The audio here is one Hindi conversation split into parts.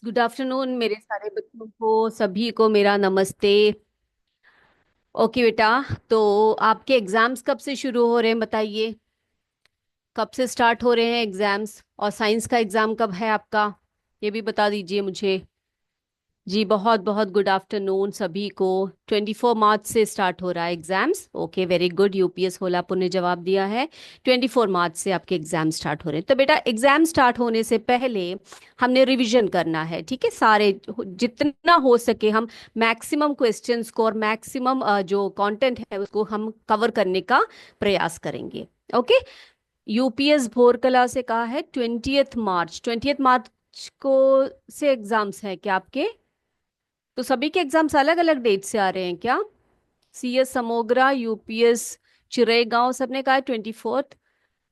गुड आफ्टरनून मेरे सारे बच्चों को, सभी को मेरा नमस्ते। ओके बेटा, तो आपके एग्जाम्स कब से शुरू हो रहे हैं बताइए। कब से स्टार्ट हो रहे हैं एग्जाम्स, और साइंस का एग्जाम कब है आपका, ये भी बता दीजिए मुझे। जी बहुत बहुत गुड आफ्टरनून सभी को। 24 मार्च से स्टार्ट हो रहा है exams. Okay, very good. UPS Holapur ने जवाब दिया है। 24 मार्च से आपके एग्जाम स्टार्ट हो रहे हैं। तो बेटा, एग्जाम स्टार्ट होने से पहले हमने रिवीजन करना है, ठीक है। सारे जितना हो सके हम मैक्सिमम क्वेश्चंस को और मैक्सिमम जो कंटेंट है उसको हम कवर करने का प्रयास करेंगे। ओके। यूपीएस भोरकला से कहा है 20th मार्च, 20th मार्च को से एग्जाम्स हैं क्या आपके? तो सभी के एग्जाम्स अलग अलग डेट से आ रहे हैं क्या? सीएस समोग्रा, यूपीएस चिरेगांव, सबने कहा है 24th।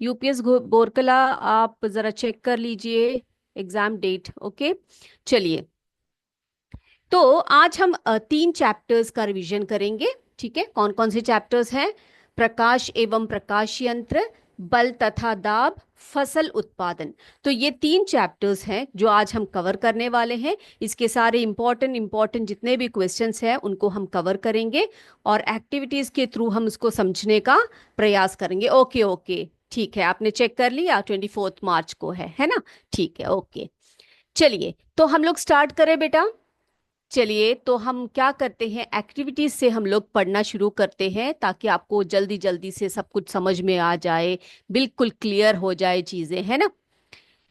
यूपीएस बोरकला, आप जरा चेक कर लीजिए एग्जाम डेट। ओके, चलिए। तो आज हम 3 चैप्टर्स का रिवीजन करेंगे, ठीक है। कौन कौन से चैप्टर्स हैं? प्रकाश एवं प्रकाश यंत्र, बल तथा दाब, फसल उत्पादन। तो ये 3 चैप्टर्स हैं जो आज हम कवर करने वाले हैं। इसके सारे इंपॉर्टेंट इंपॉर्टेंट जितने भी क्वेश्चंस हैं उनको हम कवर करेंगे, और एक्टिविटीज के थ्रू हम उसको समझने का प्रयास करेंगे। ओके ओके, ठीक है। आपने चेक कर लिया, 24 मार्च को है ना? ठीक है, ओके। चलिए, तो हम लोग स्टार्ट करें बेटा। चलिए, तो हम क्या करते हैं, एक्टिविटीज से हम लोग पढ़ना शुरू करते हैं ताकि आपको जल्दी जल्दी से सब कुछ समझ में आ जाए, बिल्कुल क्लियर हो जाए चीजें, है ना?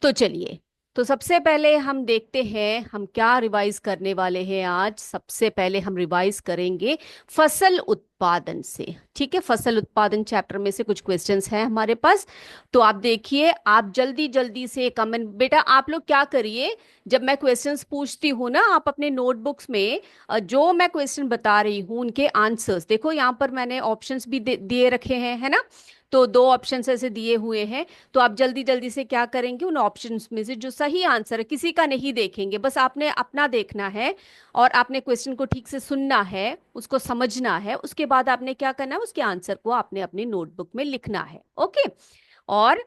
तो चलिए, तो सबसे पहले हम देखते हैं हम क्या रिवाइज करने वाले हैं आज। सबसे पहले हम रिवाइज करेंगे फसल उत्पादन से, ठीक है। फसल उत्पादन चैप्टर में से कुछ क्वेश्चंस हैं हमारे पास। तो आप देखिए, आप जल्दी जल्दी से कमेंट, बेटा आप लोग क्या करिए, जब मैं क्वेश्चंस पूछती हूँ ना, आप अपने नोटबुक्स में जो मैं क्वेश्चन बता रही हूँ उनके आंसर्स देखो। यहाँ पर मैंने ऑप्शंस भी दिए रखे हैं, है ना? तो 2 ऑप्शंस ऐसे दिए हुए हैं। तो आप जल्दी जल्दी से क्या करेंगे, उन ऑप्शंस में से जो सही आंसर है, किसी का नहीं देखेंगे, बस आपने अपना देखना है। और आपने क्वेश्चन को ठीक से सुनना है, उसको समझना है, उसके बाद आपने क्या करना है, उसके आंसर को आपने अपनी नोटबुक में लिखना है। ओके। और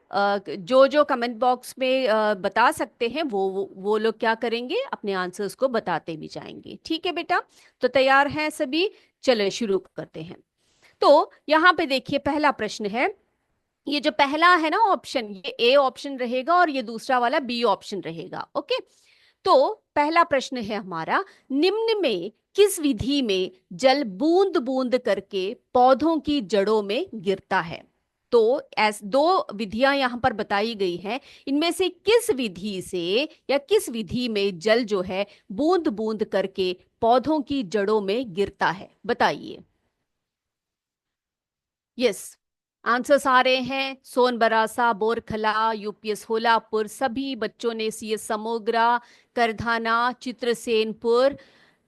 जो जो कमेंट बॉक्स में बता सकते हैं वो लोग क्या करेंगे, अपने आंसर्स को बताते भी जाएंगे, ठीक है बेटा? तो तैयार हैं सभी? चलो शुरू करते हैं। तो यहाँ पे देखिए, पहला प्रश्न है। ये जो पहला है ना ऑप्शन, ये ए ऑप्शन रहेगा और ये दूसरा वाला बी ऑप्शन रहेगा। ओके। तो पहला प्रश्न है हमारा, निम्न में किस विधि में जल बूंद बूंद करके पौधों की जड़ों में गिरता है? तो ऐस 2 विधियां यहां पर बताई गई हैं। इनमें से किस विधि से या किस विधि में जल जो है बूंद बूंद करके पौधों की जड़ों में गिरता है, बताइए। यस, आंसर्स आ रहे हैं। सोनबरासा, बोरखला, यूपीएस होलापुर, सभी बच्चों ने, सीएस समोग्रा, करधाना, चित्रसेनपुर।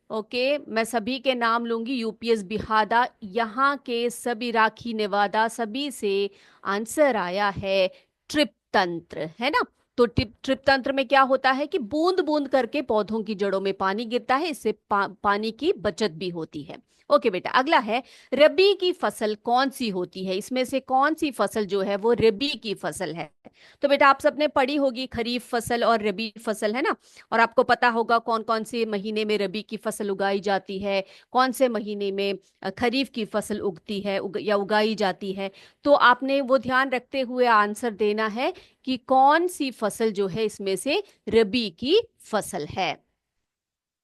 ओके, मैं सभी के नाम लूंगी। यूपीएस बिहादा, यहाँ के सभी, राखी नेवादा, सभी से आंसर आया है ट्रिप तंत्र, है ना? तो ट्रिप तंत्र में क्या होता है कि बूंद बूंद करके पौधों की जड़ों में पानी गिरता है, इससे पानी की बचत भी होती है। ओके बेटा, अगला है, रबी की फसल कौन सी होती है? इसमें से कौन सी फसल जो है वो रबी की फसल है? तो बेटा, आप सबने पढ़ी होगी खरीफ फसल और रबी फसल, है ना? और आपको पता होगा कौन कौन से महीने में रबी की फसल उगाई जाती है, कौन से महीने में खरीफ की फसल उगती है, या उगाई जाती है। तो आपने वो ध्यान रखते हुए आंसर देना है कि कौन सी फसल जो है इसमें से रबी की फसल है।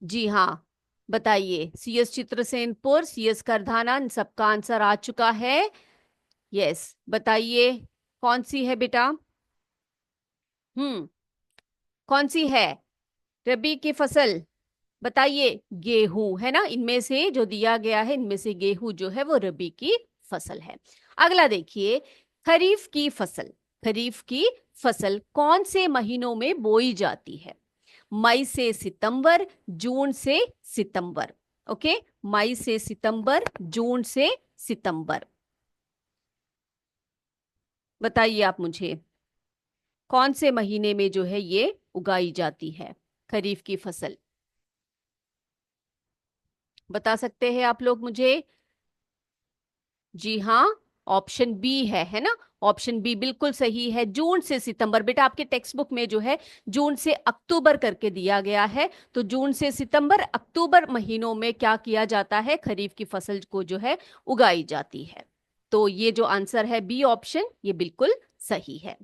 जी हाँ, बताइए। सीएस चित्रसेनपुर, सीएस करधाना, इन सबका आंसर आ चुका है। यस, बताइए कौन सी है बेटा? हम्म, कौन सी है रबी की फसल? बताइए। गेहूं, है ना? इनमें से जो दिया गया है, इनमें से गेहूं जो है वो रबी की फसल है। अगला देखिए, खरीफ की फसल। खरीफ की फसल कौन से महीनों में बोई जाती है? मई से सितंबर, जून से सितंबर। ओके, मई से सितंबर, जून से सितंबर। बताइए आप मुझे, कौन से महीने में जो है ये उगाई जाती है खरीफ की फसल? बता सकते हैं आप लोग मुझे? जी हाँ, ऑप्शन बी है ना। ऑप्शन बी बिल्कुल सही है। जून से सितंबर, बेटा आपके टेक्स्ट बुक में जो है जून से अक्टूबर करके दिया गया है, तो जून से सितंबर अक्टूबर महीनों में क्या किया जाता है, खरीफ की फसल को जो है उगाई जाती है। तो ये जो आंसर है बी ऑप्शन, ये बिल्कुल सही है।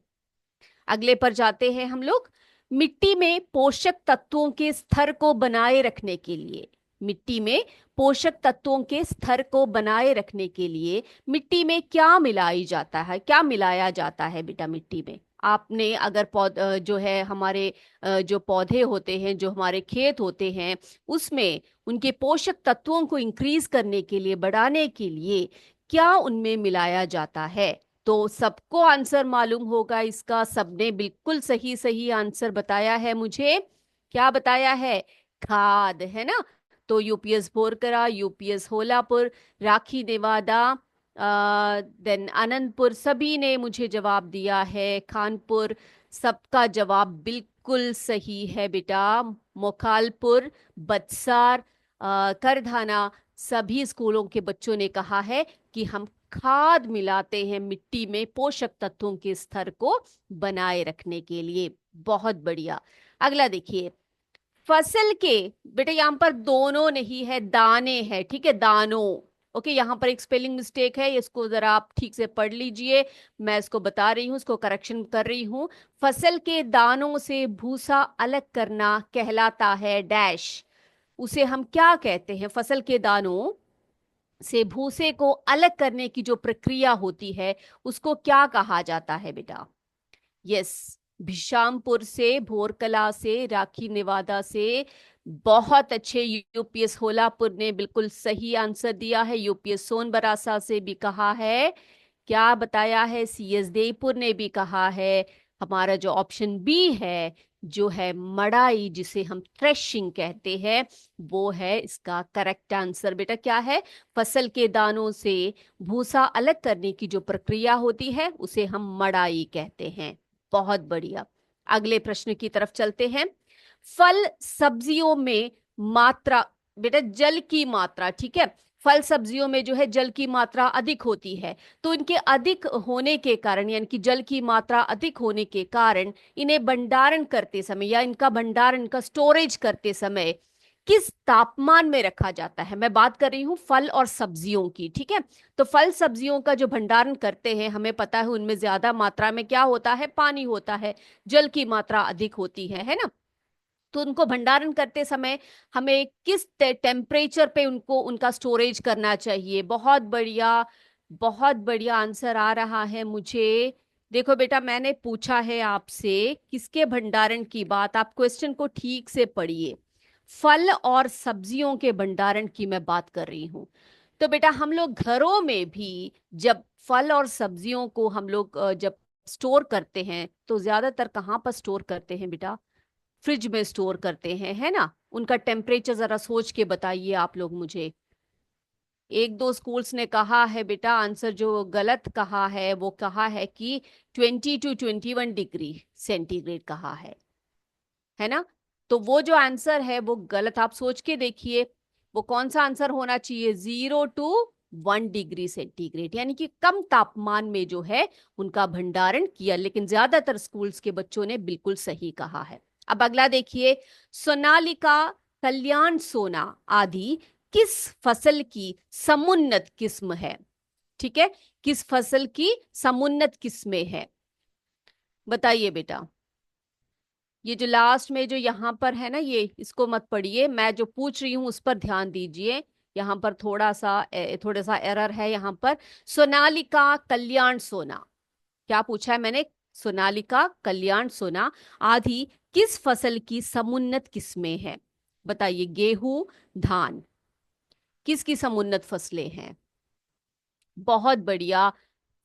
अगले पर जाते हैं हम लोग। मिट्टी में पोषक तत्वों के स्तर को बनाए रखने के लिए, मिट्टी में पोषक तत्वों के स्तर को बनाए रखने के लिए मिट्टी में क्या मिलाई जाता है, क्या मिलाया जाता है बेटा मिट्टी में। आपने अगर जो है हमारे जो पौधे होते हैं, जो हमारे खेत होते हैं, उसमें उनके पोषक तत्वों को इंक्रीज करने के लिए, बढ़ाने के लिए क्या उनमें मिलाया जाता है। तो सबको आंसर मालूम होगा इसका, सबने बिल्कुल सही सही आंसर बताया है मुझे। क्या बताया है, खाद, है ना। तो यूपीएस बोरकरा, यूपीएस होलापुर, राखी नेवादा, देन अनंतपुर, सभी ने मुझे जवाब दिया है खानपुर। सबका जवाब बिल्कुल सही है बेटा। मोखालपुर, बत्सार, करधाना, सभी स्कूलों के बच्चों ने कहा है कि हम खाद मिलाते हैं मिट्टी में पोषक तत्वों के स्तर को बनाए रखने के लिए। बहुत बढ़िया। अगला देखिए, फसल के, बेटा यहां पर दोनों नहीं है, दाने हैं, ठीक है, दानों। ओके, यहाँ पर एक स्पेलिंग मिस्टेक है, इसको जरा आप ठीक से पढ़ लीजिए। मैं इसको बता रही हूँ, इसको करेक्शन कर रही हूँ। फसल के दानों से भूसा अलग करना कहलाता है डैश। उसे हम क्या कहते हैं, फसल के दानों से भूसे को अलग करने की जो प्रक्रिया होती है उसको क्या कहा जाता है बेटा। यस, भिशामपुर से, भोरकला से, राखी नेवादा से, बहुत अच्छे। यूपीएस होलापुर ने बिल्कुल सही आंसर दिया है। यूपीएस सोनबरासा से भी कहा है, क्या बताया है, सीएस देवपुर ने भी कहा है। हमारा जो ऑप्शन बी है, जो है मड़ाई, जिसे हम थ्रेशिंग कहते हैं, वो है इसका करेक्ट आंसर बेटा। क्या है, फसल के दानों से भूसा अलग करने की जो प्रक्रिया होती है उसे हम मड़ाई कहते हैं। बहुत बढ़िया। अगले प्रश्न की तरफ चलते हैं। फल सब्जियों में मात्रा, बेटा जल की मात्रा, ठीक है, फल सब्जियों में जो है जल की मात्रा अधिक होती है, तो इनके अधिक होने के कारण, यानी कि जल की मात्रा अधिक होने के कारण इन्हें भंडारण करते समय, या इनका भंडारण, इनका स्टोरेज करते समय किस तापमान में रखा जाता है। मैं बात कर रही हूँ फल और सब्जियों की, ठीक है। तो फल सब्जियों का जो भंडारण करते हैं, हमें पता है उनमें ज्यादा मात्रा में क्या होता है, पानी होता है, जल की मात्रा अधिक होती है ना। तो उनको भंडारण करते समय हमें किस टेम्परेचर पे उनको, उनका स्टोरेज करना चाहिए। बहुत बढ़िया, बहुत बढ़िया आंसर आ रहा है मुझे। देखो बेटा, मैंने पूछा है आपसे किसके भंडारण की बात, आप क्वेश्चन को ठीक से पढ़िए। फल और सब्जियों के भंडारण की मैं बात कर रही हूँ। तो बेटा हम लोग घरों में भी जब फल और सब्जियों को हम लोग जब स्टोर करते हैं, तो ज्यादातर कहाँ पर स्टोर करते हैं बेटा, फ्रिज में स्टोर करते हैं, है ना। उनका टेम्परेचर जरा सोच के बताइए आप लोग मुझे। एक दो स्कूल्स ने कहा है बेटा, आंसर जो गलत कहा है वो कहा है कि 20 to 21 डिग्री सेंटीग्रेड कहा है ना। तो वो जो आंसर है वो गलत, आप सोच के देखिए वो कौन सा आंसर होना चाहिए, 0 to 1 डिग्री सेंटीग्रेड, यानी कि कम तापमान में जो है उनका भंडारण किया। लेकिन ज्यादातर स्कूल्स के बच्चों ने बिल्कुल सही कहा है। अब अगला देखिए, सोनालिका, कल्याण सोना आदि किस फसल की समुन्नत किस्म है, ठीक है, किस फसल की समुन्नत किस्में है, बताइए बेटा। ये जो लास्ट में जो यहाँ पर है ना, ये इसको मत पढ़िए, मैं जो पूछ रही हूं उस पर ध्यान दीजिए। यहाँ पर थोड़ा सा एरर है यहाँ पर। सोनालिका, कल्याण सोना, क्या पूछा है मैंने, सोनालिका, कल्याण सोना आदि किस फसल की समुन्नत किस्में हैं, बताइए। गेहूं, धान, किसकी समुन्नत फसलें हैं। बहुत बढ़िया,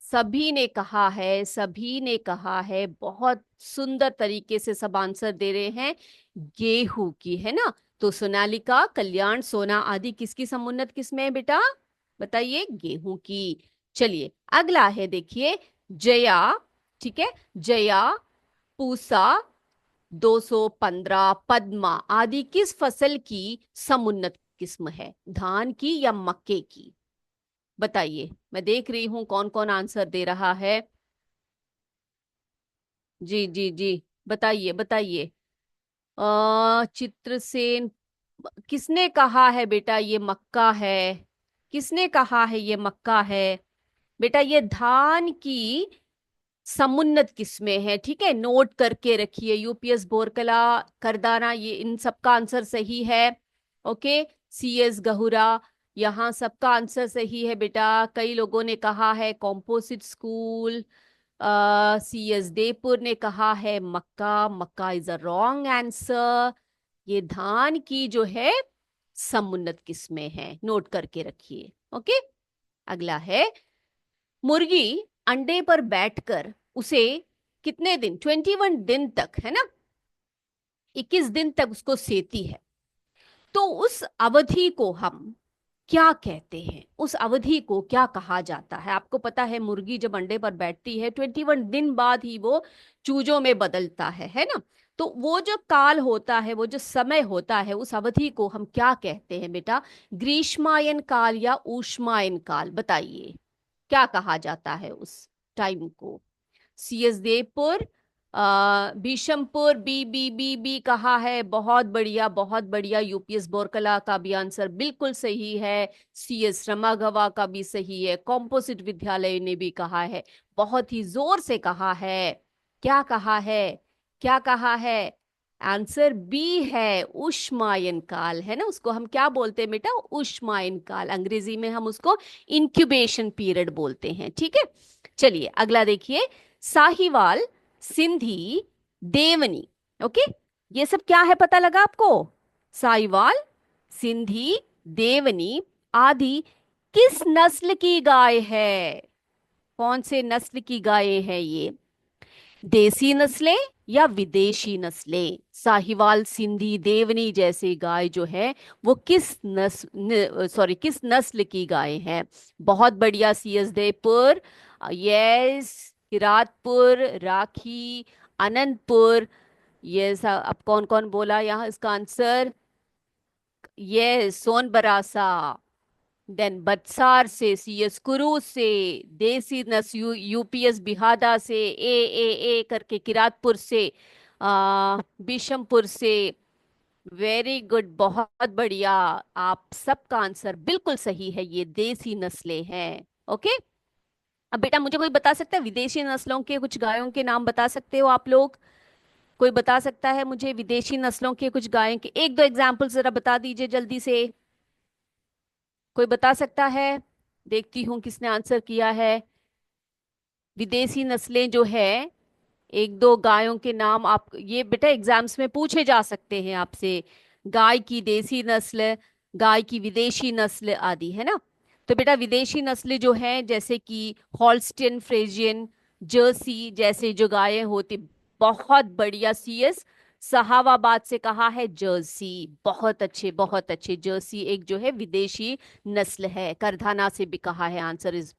सभी ने कहा है, सभी ने कहा है, बहुत सुंदर तरीके से सब आंसर दे रहे हैं, गेहूं की, है ना। तो सोनालिका, कल्याण सोना आदि किसकी समुन्नत किस्में है बेटा, बताइए, गेहूं की। चलिए अगला है, देखिए, जया, ठीक है, जया, पूसा, 215, पद्मा आदि किस फसल की समुन्नत किस्म है, धान की या मक्के की। बताइए, मैं देख रही हूँ कौन कौन आंसर दे रहा है। जी जी जी, बताइए बताइए। चित्रसेन। किसने कहा है बेटा ये मक्का है? किसने कहा है ये मक्का है? बेटा ये धान की समुन्नत किस्में हैं, ठीक है, नोट करके रखिए। यूपीएस बोरकला, करदाना, ये इन सबका आंसर सही है। ओके। सीएस गहुरा, यहाँ सबका आंसर सही है बेटा। कई लोगों ने कहा है कॉम्पोजिट स्कूल। सीएस देवपुर ने कहा है मक्का। मक्का इज अ रॉन्ग आंसर। ये धान की जो है समुन्नत किस्में हैं, नोट करके रखिए। ओके। अगला है, मुर्गी अंडे पर बैठकर उसे कितने दिन, 21 दिन तक, है ना, 21 दिन तक उसको सेती है, तो उस अवधि को हम क्या कहते हैं? उस अवधि को क्या कहा जाता है? आपको पता है मुर्गी जब अंडे पर बैठती है 21 दिन बाद ही वो चूजों में बदलता है ना? तो वो जो काल होता है, वो जो समय होता है, उस अवधि को हम क्या कहते हैं बेटा? ग्रीष्मायन काल या ऊष्मायन काल, बताइए क्या कहा जाता है उस टाइम को? CS Devpur, Bhishampur, B B B B कहा है, बहुत बढ़िया बहुत बढ़िया। यूपीएस बोरकला का भी आंसर बिल्कुल सही है। सीएस रमागवा का भी सही है। कॉम्पोजिट विद्यालय ने भी कहा है, बहुत ही जोर से कहा है। क्या कहा है? क्या कहा है? आंसर बी है, उष्मायन काल, है ना, उसको हम क्या बोलते हैं बेटा? उष्मायन काल। अंग्रेजी में हम उसको इंक्यूबेशन पीरियड बोलते हैं, ठीक है। चलिए अगला देखिए। साहिवाल, सिंधी, देवनी। ओके, ये सब क्या है पता लगा आपको? साहिवाल, सिंधी, देवनी आदि किस नस्ल की गाय है? कौन से नस्ल की गायें हैं ये? देसी नस्लें या विदेशी नस्लें? साहिवाल, सिंधी, देवनी जैसे गाय जो है वो किस नस्ल, सॉरी, किस नस्ल की गाय है? बहुत बढ़िया सीएस देवपुर, यस। किरातपुर, राखी, अनंतपुर, ये अब कौन कौन बोला यहाँ इसका आंसर? ये सोनबरासा, देन बत्सार से, सीएस कुरू से, देसी नस यूपीएस बिहादा से, ए करके किरातपुर से, बिशमपुर से। वेरी गुड, बहुत बढ़िया। आप सबका आंसर बिल्कुल सही है, ये देसी नस्लें हैं। ओके। अब बेटा मुझे कोई बता सकता है विदेशी नस्लों के कुछ गायों के नाम बता सकते हो आप लोग? कोई बता सकता है मुझे विदेशी नस्लों के कुछ गायों के एक दो एग्जाम्पल जरा बता दीजिए जल्दी से। कोई बता सकता है? देखती हूँ किसने आंसर किया है। विदेशी नस्लें जो है, एक दो गायों के नाम आप, ये बेटा एग्जाम्स में पूछे जा सकते हैं आपसे। गाय की देसी नस्ल, गाय की विदेशी नस्ल आदि, है ना? तो बेटा विदेशी नस्लें जो हैं जैसे कि हॉल्स्टिन फ्रेजियन, जर्सी जैसे जो गायें होती, बहुत बढ़िया सीएस सहावाबाद से कहा है जर्सी, बहुत अच्छे बहुत अच्छे। जर्सी एक जो है विदेशी नस्ल है। करधाना से भी कहा है, answer is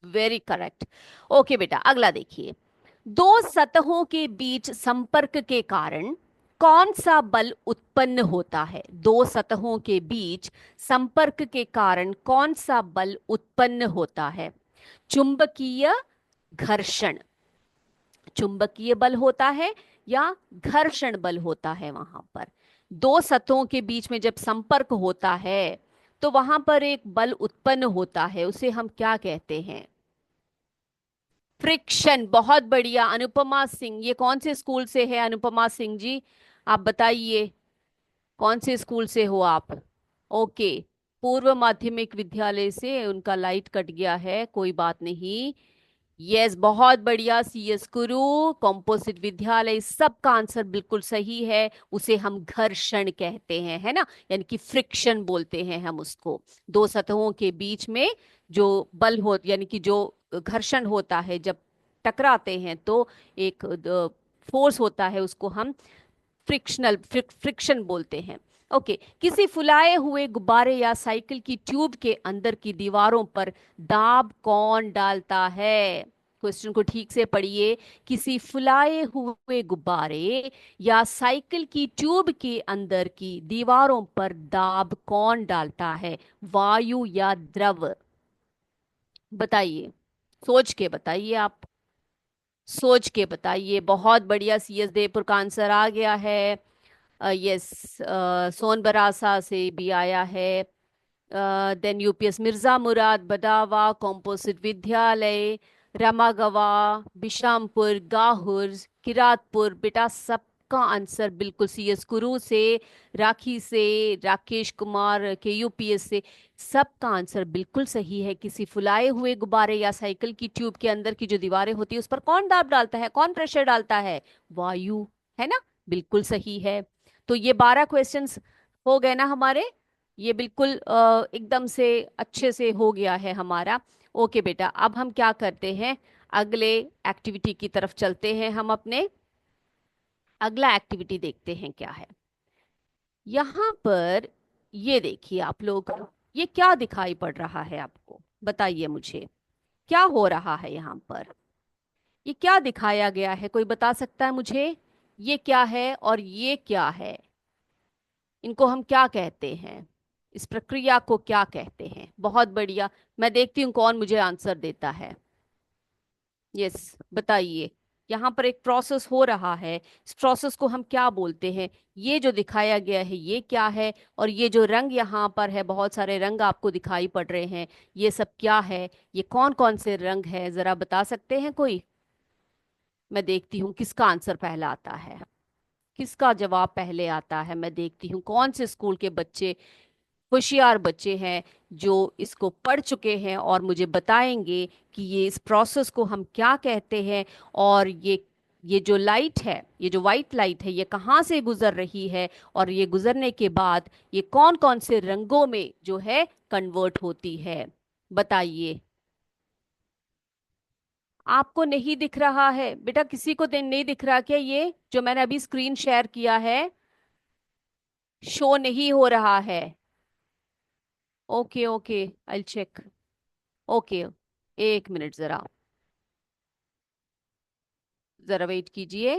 very correct. Okay बेटा अगला देखिए। दो सतहों के बीच संपर्क के कारण कौन सा बल उत्पन्न होता है? दो सतहों के बीच संपर्क के कारण कौन सा बल उत्पन्न होता है? चुंबकीय घर्षण, चुंबकीय बल होता है या घर्षण बल होता है? वहां पर दो सतहों के बीच में जब संपर्क होता है तो वहां पर एक बल उत्पन्न होता है, उसे हम क्या कहते हैं? फ्रिक्शन। बहुत बढ़िया अनुपमा सिंह, ये कौन से स्कूल से है अनुपमा सिंह जी? आप बताइए कौन से स्कूल से हो आप? ओके, पूर्व माध्यमिक विद्यालय से। उनका लाइट कट गया है, कोई बात नहीं। यस, बहुत बढ़िया सीएस कुरु, कॉम्पोजिट विद्यालय, सबका आंसर बिल्कुल सही है। उसे हम घर्षण कहते हैं, है ना, यानी कि फ्रिक्शन बोलते हैं हम उसको। दो सतहों के बीच में जो बल हो, यानी कि जो घर्षण होता है, जब टकराते हैं तो एक फोर्स होता है, उसको हम फ्रिक्शन बोलते हैं। ओके। किसी फुलाए हुए गुब्बारे या साइकिल की ट्यूब के अंदर की दीवारों पर दाब कौन डालता है? क्वेश्चन को ठीक से पढ़िए। किसी फुलाए हुए गुब्बारे या साइकिल की ट्यूब के अंदर की दीवारों पर दाब कौन डालता है? वायु या द्रव? बताइए, सोच के बताइए आप, सोच के बताइए। बहुत बढ़िया, CS देवपुर का आंसर आ गया है। यस, सोनबरासा से भी आया है। देन UPS मिर्जा मुराद, बडावा, कॉम्पोजिट विद्यालय, रामागवा, बिशामपुर, गाहुर, किरातपुर। बेटा सबका आंसर बिल्कुल, CS कुरू से, राखी से, राकेश कुमार के UPS से, सबका आंसर बिल्कुल सही है। किसी फुलाए हुए गुब्बारे या साइकिल की ट्यूब के अंदर की जो दीवारें होती है उस पर कौन दाब डालता है, कौन प्रेशर डालता है? वायु, है ना? बिल्कुल सही है। तो ये 12 क्वेश्चंस हो गए ना हमारे। ये बिल्कुल एकदम से अच्छे से हो गया है हमारा। ओके बेटा, अब हम क्या करते हैं, अगले एक्टिविटी की तरफ चलते हैं। हम अपने अगला एक्टिविटी देखते हैं क्या है यहाँ पर। ये देखिए आप लोग, ये क्या दिखाई पड़ रहा है आपको, बताइए मुझे, क्या हो रहा है यहाँ पर? ये क्या दिखाया गया है, कोई बता सकता है मुझे? ये क्या है और ये क्या है? इनको हम क्या कहते हैं? इस प्रक्रिया को क्या कहते हैं? बहुत बढ़िया, मैं देखती हूँ कौन मुझे आंसर देता है। यस, बताइए। यहाँ पर एक प्रोसेस हो रहा है, इस प्रोसेस को हम क्या बोलते हैं? ये जो दिखाया गया है ये क्या है? और ये जो रंग यहाँ पर है, बहुत सारे रंग आपको दिखाई पड़ रहे हैं, ये सब क्या है? ये कौन कौन से रंग है, जरा बता सकते हैं कोई? मैं देखती हूँ किसका आंसर पहला आता है, किसका जवाब पहले आता है। मैं देखती हूँ कौन से स्कूल के बच्चे होशियार बच्चे हैं जो इसको पढ़ चुके हैं और मुझे बताएंगे कि ये इस प्रोसेस को हम क्या कहते हैं। और ये जो लाइट है, ये जो वाइट लाइट है, ये कहाँ से गुजर रही है, और ये गुजरने के बाद ये कौन कौन से रंगों में जो है कन्वर्ट होती है? बताइए। आपको नहीं दिख रहा है बेटा? किसी को नहीं दिख रहा क्या? ये जो मैंने अभी स्क्रीन शेयर किया है शो नहीं हो रहा है? Okay okay, I check. Okay, एक मिनट, जरा जरा वेट कीजिए,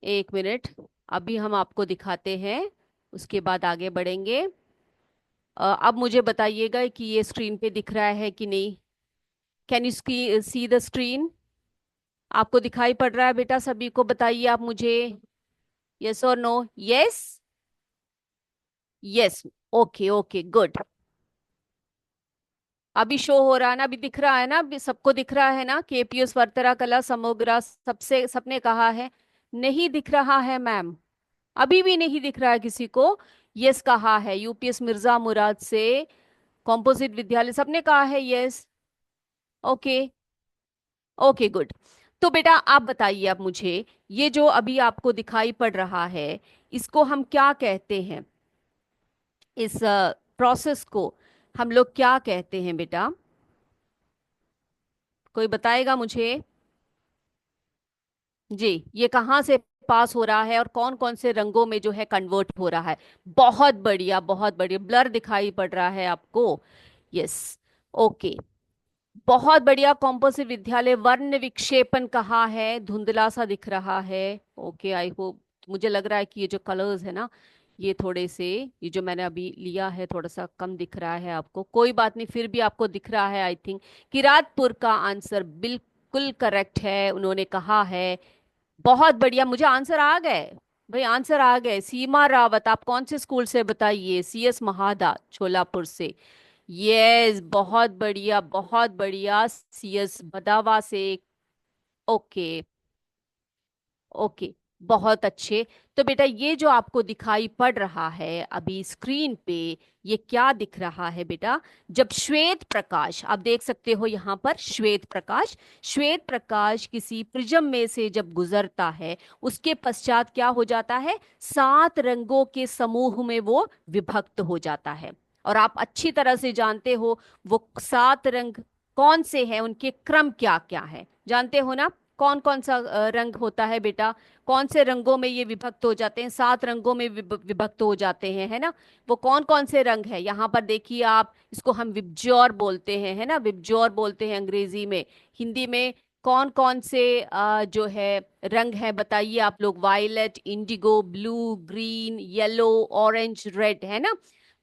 एक मिनट। अभी हम आपको दिखाते हैं, उसके बाद आगे बढ़ेंगे। अब मुझे बताइएगा कि ये स्क्रीन पे दिख रहा है कि नहीं। Can you see the screen? आपको दिखाई पड़ रहा है बेटा? सभी को बताइए आप मुझे, यस और no. Yes, yes, okay okay, good. अभी शो हो रहा है ना, अभी दिख रहा है ना, अभी सबको दिख रहा है ना? KPS वर्तरा कला समोग्रा सबसे सबने कहा है। नहीं दिख रहा है मैम? अभी भी नहीं दिख रहा है किसी को? यस कहा है। UPS मिर्जा मुराद से, कॉम्पोजिट विद्यालय, सबने कहा है यस। Okay, okay good. तो बेटा आप बताइए अब मुझे, ये जो अभी आपको दिखाई पड़ रहा है इसको हम क्या कहते हैं? इस प्रोसेस को हम लोग क्या कहते हैं बेटा? कोई बताएगा मुझे? जी, ये कहाँ से पास हो रहा है और कौन कौन से रंगों में जो है कन्वर्ट हो रहा है? बहुत बढ़िया, बहुत बढ़िया, ब्लर दिखाई पड़ रहा है आपको? यस, ओके, बहुत बढ़िया। कॉम्पोजिट विद्यालय, वर्ण विक्षेपण कहाँ है? धुंधला सा दिख रहा है। ओके, आई होप, मुझे लग रहा है कि ये जो कलर्स है ना, ये थोड़े से, ये जो मैंने अभी लिया है थोड़ा सा कम दिख रहा है आपको, कोई बात नहीं, फिर भी आपको दिख रहा है आई थिंक। किरातपुर का आंसर बिल्कुल करेक्ट है, उन्होंने कहा है। बहुत बढ़िया, मुझे आंसर आ गए भाई, आंसर आ गए। सीमा रावत, आप कौन से स्कूल से बताइए? CS महादा, छोलापुर से। यस, बहुत बढ़िया, बहुत बढ़िया, CS बदावा से। ओके, ओके, बहुत अच्छे। तो बेटा ये जो आपको दिखाई पड़ रहा है अभी स्क्रीन पे, ये क्या दिख रहा है बेटा? जब श्वेत प्रकाश, आप देख सकते हो यहाँ पर श्वेत प्रकाश, श्वेत प्रकाश किसी प्रिज्म में से जब गुजरता है उसके पश्चात क्या हो जाता है? 7 रंगों के समूह में वो विभक्त हो जाता है। और आप अच्छी तरह से जानते हो वो 7 रंग कौन से हैं, उनके क्रम क्या क्या है, जानते हो ना? कौन कौन सा रंग होता है बेटा? कौन से रंगों में ये विभक्त हो जाते हैं? 7 रंगों में विभक्त हो जाते हैं, है ना? वो कौन कौन से रंग है यहाँ पर देखिए आप, इसको हम विबज्योर बोलते हैं, है ना? विबज्योर बोलते हैं अंग्रेजी में। हिंदी में कौन कौन से जो है रंग है बताइए आप लोग? Violet, indigo, blue, green, yellow, orange, red, है ना?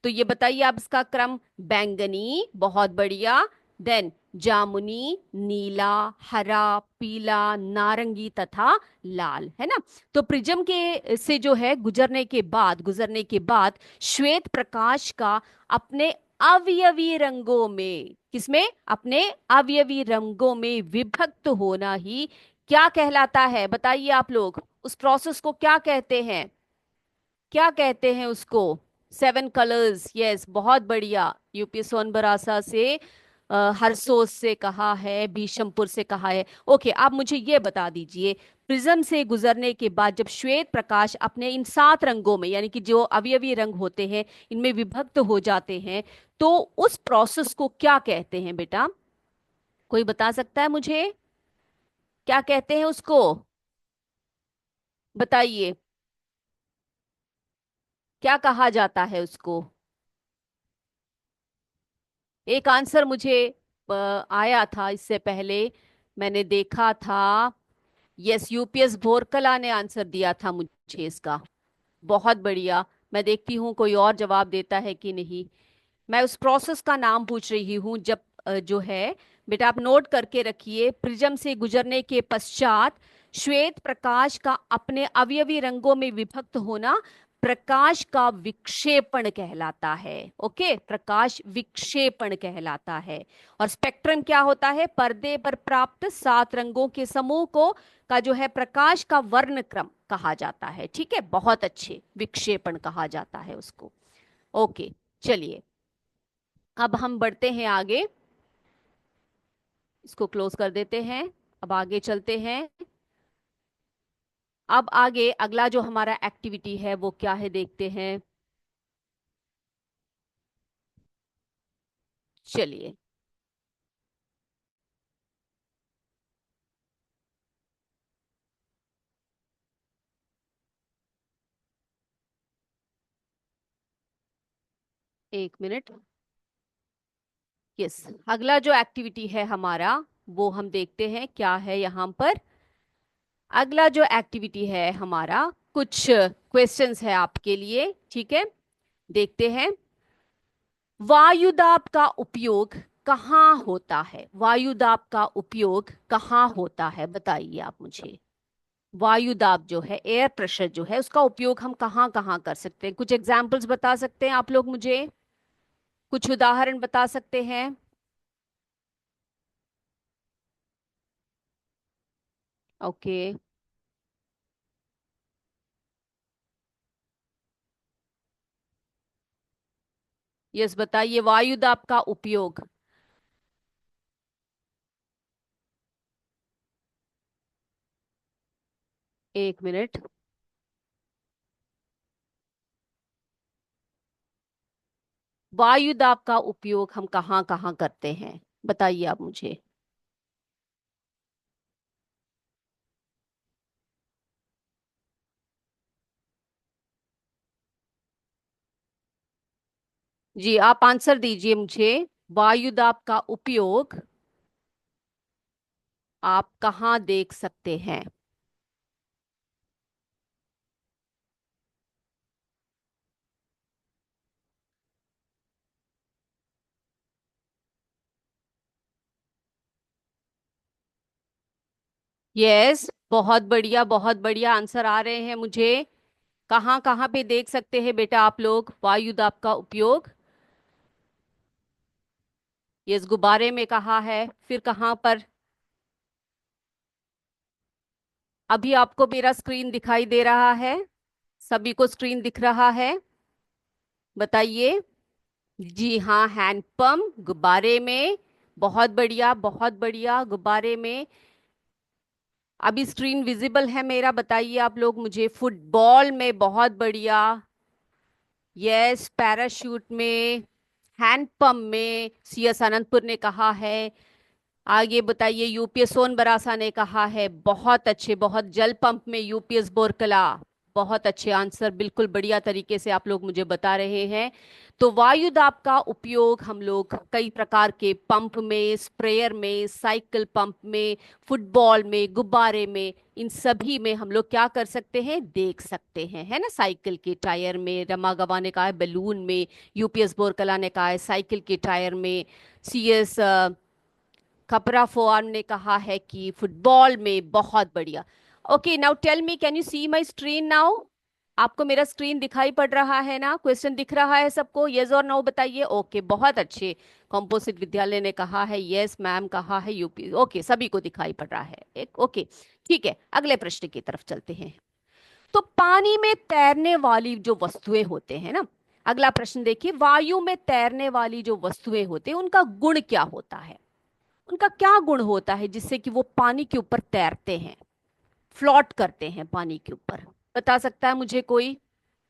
तो ये बताइए आप इसका क्रम। बैंगनी, बहुत बढ़िया। देन जामुनी, नीला, हरा, पीला, नारंगी तथा लाल, है ना। तो प्रिज्म के से जो है गुजरने के बाद श्वेत प्रकाश का अपने अवयवी रंगों में, किसमें, अपने अवयवी रंगों में विभक्त होना ही क्या कहलाता है, बताइए आप लोग। उस प्रोसेस को क्या कहते हैं, क्या कहते हैं उसको। 7 कलर्स, यस, बहुत बढ़िया। यूपी सोनबरासा से, हरसोस से कहा है, भीशमपुर से कहा है। ओके, आप मुझे ये बता दीजिए, प्रिज्म से गुजरने के बाद जब श्वेत प्रकाश अपने इन 7 रंगों में, यानी कि जो अवयवी रंग होते हैं, इनमें विभक्त हो जाते हैं, तो उस प्रोसेस को क्या कहते हैं बेटा, कोई बता सकता है मुझे, क्या कहते हैं उसको, बताइए, क्या कहा जाता है उसको। एक आंसर मुझे आया था इससे पहले, मैंने देखा था। यस, यूपीएस भोरकला ने आंसर दिया था मुझे इसका। बहुत बढ़िया। मैं देखती हूँ कोई और जवाब देता है कि नहीं। मैं उस प्रोसेस का नाम पूछ रही हूँ जब जो है, बेटा आप नोट करके रखिए, प्रिज्म से गुजरने के पश्चात श्वेत प्रकाश का अपने अवयवी रंगों में विभक्त होना प्रकाश का विक्षेपण कहलाता है। ओके, प्रकाश विक्षेपण कहलाता है। और स्पेक्ट्रम क्या होता है, पर्दे पर प्राप्त 7 रंगों के समूह को का जो है प्रकाश का वर्णक्रम कहा जाता है। ठीक है, बहुत अच्छे, विक्षेपण कहा जाता है उसको। ओके, चलिए अब हम बढ़ते हैं आगे, इसको क्लोज कर देते हैं। अब आगे चलते हैं। अब आगे अगला जो हमारा एक्टिविटी है वो क्या है, देखते हैं। चलिए, 1 मिनट। यस, अगला जो एक्टिविटी है हमारा, वो हम देखते हैं क्या है यहाँ पर। अगला जो एक्टिविटी है हमारा, कुछ क्वेश्चंस है आपके लिए, ठीक है, देखते हैं। वायुदाब का उपयोग कहाँ होता है, वायुदाब का उपयोग कहाँ होता है, बताइए आप मुझे। वायुदाब जो है, एयर प्रेशर जो है, उसका उपयोग हम कहाँ कहाँ कर सकते हैं, कुछ एग्जाम्पल्स बता सकते हैं आप लोग मुझे, कुछ उदाहरण बता सकते हैं। ओके, यस, बताइए वायुदाब का उपयोग। 1 मिनट। वायुदाब का उपयोग हम कहाँ कहाँ करते हैं, बताइए आप मुझे। जी, आप आंसर दीजिए मुझे। वायुदाब का उपयोग आप कहाँ देख सकते हैं। यस, बहुत बढ़िया, बहुत बढ़िया आंसर आ रहे हैं मुझे। कहाँ कहाँ पे देख सकते हैं बेटा आप लोग वायुदाब का उपयोग। यस, गुब्बारे में कहा है, फिर कहाँ पर। अभी आपको मेरा स्क्रीन दिखाई दे रहा है, सभी को स्क्रीन दिख रहा है, बताइए। जी हाँ, हैंडपंप, गुब्बारे में, बहुत बढ़िया, बहुत बढ़िया, गुब्बारे में। अभी स्क्रीन विजिबल है मेरा, बताइए आप लोग मुझे। फुटबॉल में, बहुत बढ़िया। यस, पैराशूट में, हैंडपंप में, सीएस आनंदपुर ने कहा है। आगे बताइए, यूपीएस सोनबरासा ने कहा है, बहुत अच्छे, बहुत। जल पंप में यूपीएस बोरकला, बहुत अच्छे आंसर, बिल्कुल बढ़िया तरीके से आप लोग मुझे बता रहे हैं। तो वायु दाब का उपयोग हम लोग कई प्रकार के पंप में, स्प्रेयर में, साइकिल पंप में, फुटबॉल में, गुब्बारे में, इन सभी में हम लोग क्या कर सकते हैं, देख सकते हैं, है ना। साइकिल के टायर में, रमा गवा ने कहा है बैलून में, यूपीएस बोरकला ने कहा है साइकिल के टायर में, सीएस कपरा फोआन ने कहा है कि फुटबॉल में, बहुत बढ़िया। Okay, now tell me, can you see my screen now? आपको मेरा स्क्रीन दिखाई पड़ रहा है ना? क्वेश्चन दिख रहा है सबको? यस और नो बताइए। ओके, बहुत अच्छे। कॉम्पोजिट विद्यालय ने कहा है यस मैम, कहा है यूपी। ओके, सभी को दिखाई पड़ रहा है एक। ओके, ठीक है, अगले प्रश्न की तरफ चलते हैं। तो पानी में तैरने वाली जो वस्तुएं होते हैं ना, अगला प्रश्न देखिए, वायु में तैरने वाली जो वस्तुएं होते हैं उनका गुण क्या होता है? उनका क्या गुण होता है जिससे कि वो पानी के ऊपर तैरते हैं, फ्लोट करते हैं पानी के ऊपर? बता सकता है मुझे कोई,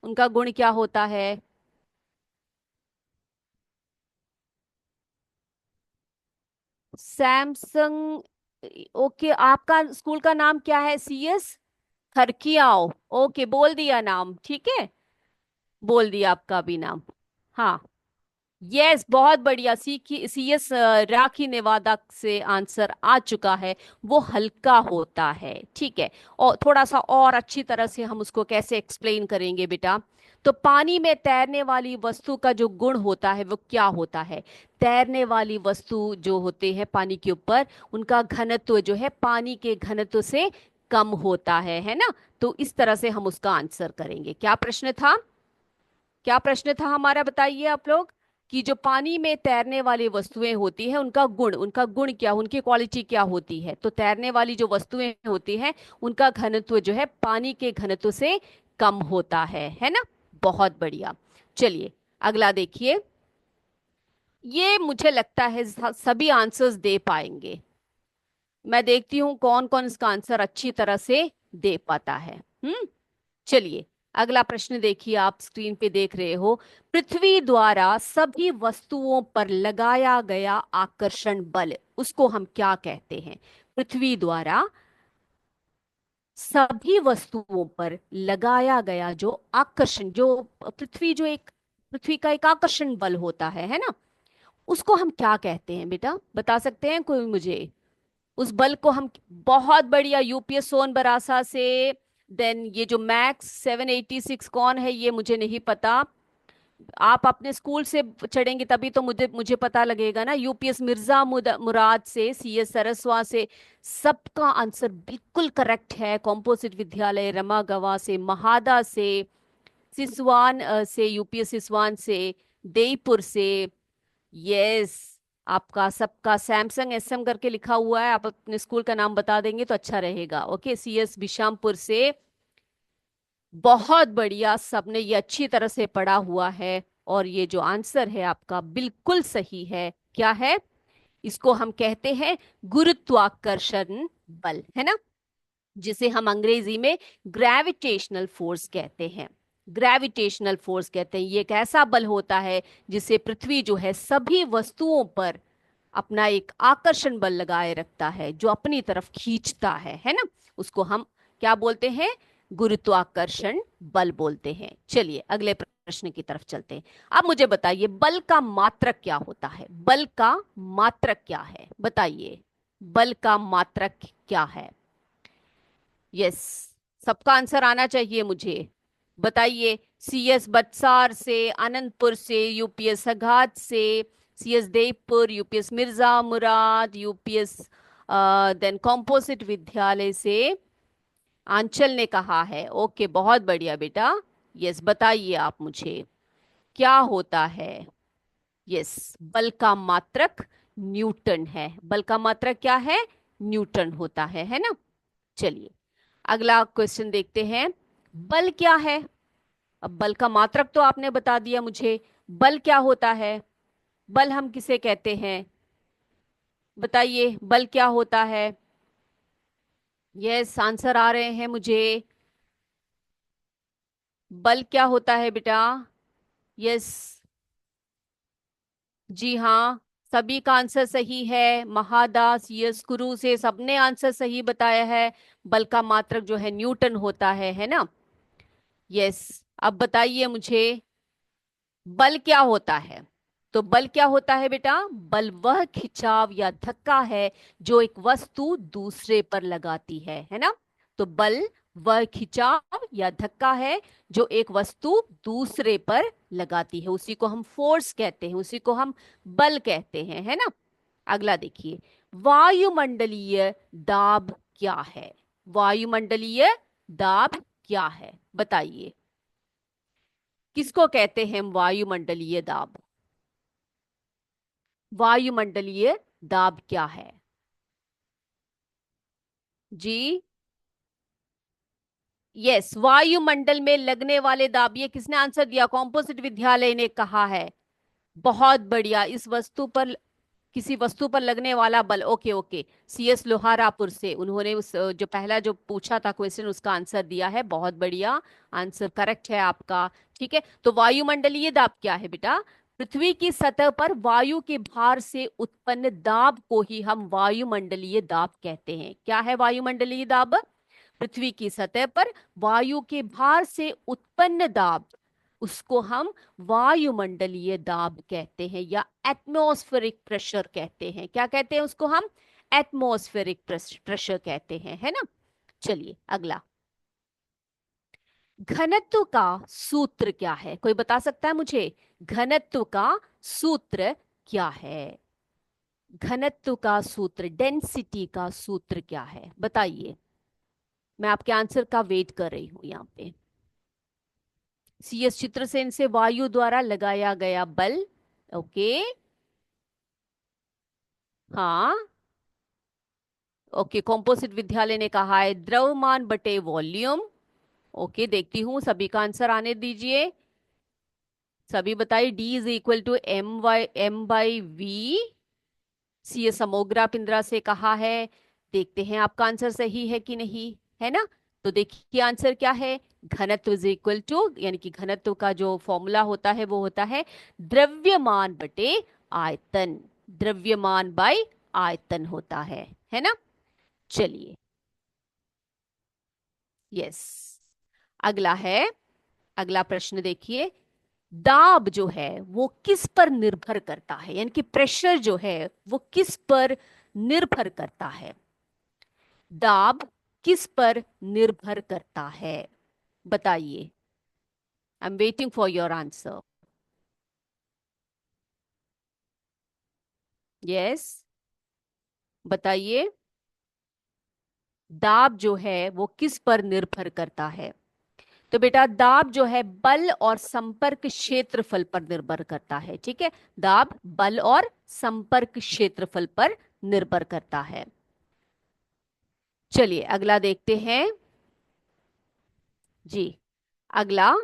उनका गुण क्या होता है? सैमसंग। ओके, आपका स्कूल का नाम क्या है? सीएस खरकियाओ। ओके, बोल दिया नाम, ठीक है, बोल दिया आपका भी नाम। हाँ, यस, बहुत बढ़िया। सी की सीएस राखी नेवादा से आंसर आ चुका है। वो हल्का होता है, ठीक है। और थोड़ा सा और अच्छी तरह से हम उसको कैसे एक्सप्लेन करेंगे बेटा? तो पानी में तैरने वाली वस्तु का जो गुण होता है वो क्या होता है? तैरने वाली वस्तु जो होते हैं पानी के ऊपर, उनका घनत्व जो है पानी के घनत्व से कम होता है ना? तो इस तरह से हम उसका आंसर करेंगे। क्या प्रश्न था? क्या प्रश्न था हमारा, बताइए आप लोग? कि जो पानी में तैरने वाली वस्तुएं होती हैं उनका गुण क्या, उनकी क्वालिटी क्या होती है? तो तैरने वाली जो वस्तुएं होती हैं उनका घनत्व जो है पानी के घनत्व से कम होता है ना? बहुत बढ़िया। चलिए, अगला देखिए। ये मुझे लगता है सभी आंसर्स दे पाएंगे। मैं देखती हूँ कौन कौन इसका आंसर अच्छी तरह से दे पाता है। चलिए, अगला प्रश्न देखिए, आप स्क्रीन पे देख रहे हो। पृथ्वी द्वारा सभी वस्तुओं पर लगाया गया आकर्षण बल, उसको हम क्या कहते हैं? पृथ्वी द्वारा सभी वस्तुओं पर लगाया गया जो आकर्षण, जो पृथ्वी का एक आकर्षण बल होता है ना? उसको हम क्या कहते हैं बेटा, बता सकते हैं कोई मुझे? उस बल को हम, बहुत बढ़िया, यूपीएस सोन बरासा से। देन ये जो मैक्स 786 कौन है ये मुझे नहीं पता। आप अपने स्कूल से चढ़ेंगे तभी तो मुझे मुझे पता लगेगा ना। यूपीएस मिर्जा मुराद से, सीएस सरस्वा से। सबका आंसर बिल्कुल करेक्ट है। कॉम्पोजिट विद्यालय रमा गवा से, महादा से, सिसवान से, यूपीएस सिसवान से, देईपुर से। यस, आपका सबका सैमसंग एसएम करके लिखा हुआ है। आप अपने स्कूल का नाम बता देंगे तो अच्छा रहेगा। ओके, सीएस बिशामपुर से। बहुत बढ़िया, सबने ये अच्छी तरह से पढ़ा हुआ है। और ये जो आंसर है आपका बिल्कुल सही है। क्या है? इसको हम कहते हैं गुरुत्वाकर्षण बल, है ना? जिसे हम अंग्रेजी में ग्रेविटेशनल फोर्स कहते हैं। ग्रेविटेशनल फोर्स कहते हैं, ये एक ऐसा बल होता है जिसे पृथ्वी जो है सभी वस्तुओं पर अपना एक आकर्षण बल लगाए रखता है, जो अपनी तरफ खींचता है ना? उसको हम क्या बोलते हैं? गुरुत्वाकर्षण बल बोलते हैं। चलिए, अगले प्रश्न की तरफ चलते हैं। अब मुझे बताइए, बल का मात्रक क्या होता है? बल का मात्रक क्या है, बताइए? बल का मात्रक क्या है? यस, सबका आंसर आना चाहिए मुझे, बताइए। सीएस बत्सार से, अनंतपुर से, यूपीएस सगात से, सीएस देवपुर, यूपीएस मिर्जा मुराद, यूपीएस देन कॉम्पोजिट विद्यालय से आंचल ने कहा है। ओके, बहुत बढ़िया बेटा। यस, बताइए आप मुझे, क्या होता है? यस, बल का मात्रक न्यूटन है। बल का मात्रक क्या है? न्यूटन होता है ना? चलिए, अगला क्वेश्चन देखते हैं। बल क्या है? अब बल का मात्रक तो आपने बता दिया मुझे, बल क्या होता है? बल हम किसे कहते हैं, बताइए? बल क्या होता है? यस, आंसर आ रहे हैं मुझे। बल क्या होता है बेटा? यस, जी हाँ, सभी का आंसर सही है। महादास, यस, गुरु से सबने आंसर सही बताया है। बल का मात्रक जो है न्यूटन होता है ना? यस, अब बताइए मुझे, बल क्या होता है? तो बल क्या होता है बेटा? बल वह खिंचाव या धक्का है जो एक वस्तु दूसरे पर लगाती है ना? तो बल वह खिंचाव या धक्का है जो एक वस्तु दूसरे पर लगाती है, उसी को हम फोर्स कहते हैं, उसी को हम बल कहते हैं, है ना? अगला देखिए, वायुमंडलीय दाब क्या है? वायुमंडलीय दाब क्या है बताइए? किसको कहते हैं हम वायुमंडलीय दाब? वायुमंडलीय दाब क्या है जी? यस, वायुमंडल में लगने वाले दाब। ये किसने आंसर दिया? कॉम्पोजिट विद्यालय ने कहा है। बहुत बढ़िया। इस वस्तु पर, किसी वस्तु पर लगने वाला बल। ओके ओके, CS लोहारापुर से उन्होंने उस जो पहला जो पूछा था क्वेश्चन, उसका आंसर दिया है। बहुत बढ़िया, आंसर करेक्ट है आपका। ठीक है, तो वायुमंडलीय दाब क्या है बेटा? पृथ्वी की सतह पर वायु के भार से उत्पन्न दाब को ही हम वायुमंडलीय दाब कहते हैं। क्या है वायुमंडलीय दाब? पृथ्वी की सतह पर वायु के भार से उत्पन्न दाब, उसको हम वायुमंडलीय दाब कहते हैं या एटमॉस्फेरिक प्रेशर कहते हैं। क्या कहते हैं उसको हम? एटमॉस्फेरिक प्रेशर कहते हैं, है ना। चलिए अगला। घनत्व का सूत्र क्या है? कोई बता सकता है मुझे? घनत्व का सूत्र क्या है? घनत्व का सूत्र, डेंसिटी का सूत्र क्या है बताइए? मैं आपके आंसर का वेट कर रही हूं यहाँ पे। CS चित्रसेन से वायु द्वारा लगाया गया बल। ओके। हाँ। ओके, कॉम्पोजिट विद्यालय ने कहा है द्रव्यमान बटे वॉल्यूम। ओके, देखती हूँ, सभी का आंसर आने दीजिए। सभी बताइए। D = M/V। CS समोग्रा पिंद्रा से कहा है। देखते हैं आपका आंसर सही है कि नहीं, है ना। तो देखिए आंसर क्या है। घनत्व इज इक्वल टू, यानी कि घनत्व का जो फॉर्मूला होता है वो होता है द्रव्यमान बटे आयतन। द्रव्यमान बाय आयतन होता है ना। चलिए, यस। अगला है, अगला प्रश्न देखिए। दाब जो है वो किस पर निर्भर करता है? यानी कि प्रेशर जो है वो किस पर निर्भर करता है? दाब किस पर निर्भर करता है बताइए? I am waiting for your answer. Yes, बताइए। दाब जो है वो किस पर निर्भर करता है? तो बेटा दाब जो है बल और संपर्क क्षेत्रफल पर निर्भर करता है। ठीक है, दाब बल और संपर्क क्षेत्रफल पर निर्भर करता है। चलिए अगला देखते हैं जी। अगला,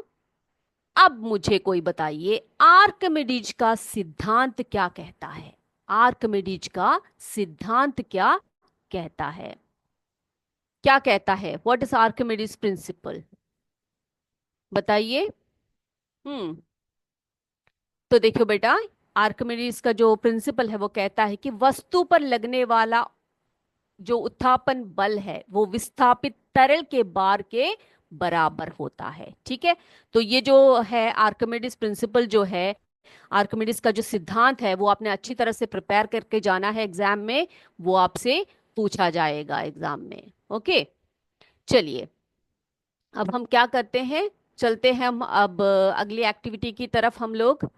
अब मुझे कोई बताइए आर्कमिडीज का सिद्धांत क्या कहता है? आर्कमिडीज का सिद्धांत क्या कहता है? क्या कहता है? व्हाट इज आर्कमिडीज प्रिंसिपल बताइए। हम्म। तो देखो बेटा, आर्कमिडीज का जो प्रिंसिपल है वो कहता है कि वस्तु पर लगने वाला जो उत्थापन बल है वो विस्थापित तरल के बार के बराबर होता है। ठीक है, तो ये जो है आर्किमिडीज प्रिंसिपल जो है, आर्किमिडीज का जो सिद्धांत है वो आपने अच्छी तरह से प्रिपेयर करके जाना है एग्जाम में। वो आपसे पूछा जाएगा एग्जाम में। ओके, चलिए अब हम क्या करते हैं, चलते हैं हम अब अगली एक्टिविटी की तरफ हम लोग।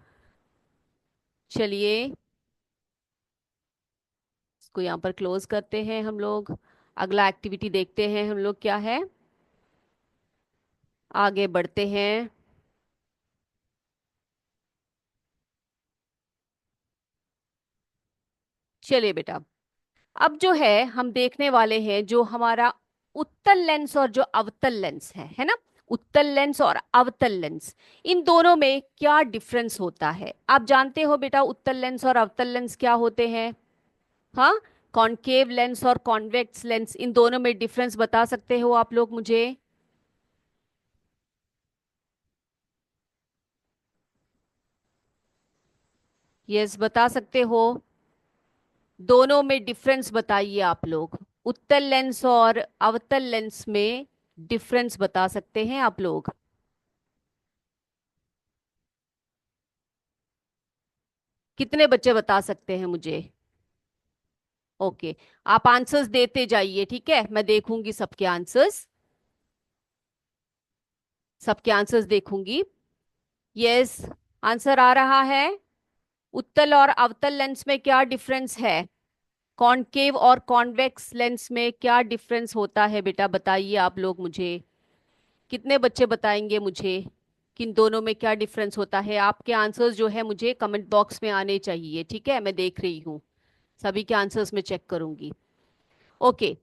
चलिए इसको यहाँ पर क्लोज करते हैं हम लोग। अगला एक्टिविटी देखते हैं हम लोग क्या है। आगे बढ़ते हैं। चलिए बेटा, अब जो है हम देखने वाले हैं जो हमारा उत्तल लेंस और जो अवतल लेंस है ना। उत्तल लेंस और अवतल लेंस, इन दोनों में क्या डिफरेंस होता है? आप जानते हो बेटा उत्तल लेंस और अवतल लेंस क्या होते हैं? हाँ, कॉनकेव लेंस और कॉन्वेक्स लेंस, इन दोनों में डिफरेंस बता सकते हो आप लोग मुझे? यस, बता सकते हो? दोनों में डिफरेंस बताइए आप लोग। उत्तल लेंस और अवतल लेंस में डिफरेंस बता सकते हैं आप लोग? कितने बच्चे बता सकते हैं मुझे? ओके, आप आंसर्स देते जाइए, ठीक है, मैं देखूंगी सबके आंसर्स। सबके आंसर्स देखूंगी। यस, आंसर आ रहा है। उत्तल और अवतल लेंस में क्या डिफरेंस है? कॉनकेव और कॉन्वेक्स लेंस में क्या डिफरेंस होता है बेटा, बताइए आप लोग मुझे। कितने बच्चे बताएंगे मुझे किन दोनों में क्या डिफरेंस होता है? आपके आंसर्स जो है मुझे कमेंट बॉक्स में आने चाहिए, ठीक है? मैं देख रही हूँ, सभी के आंसर्स में चेक करूंगी। ओके,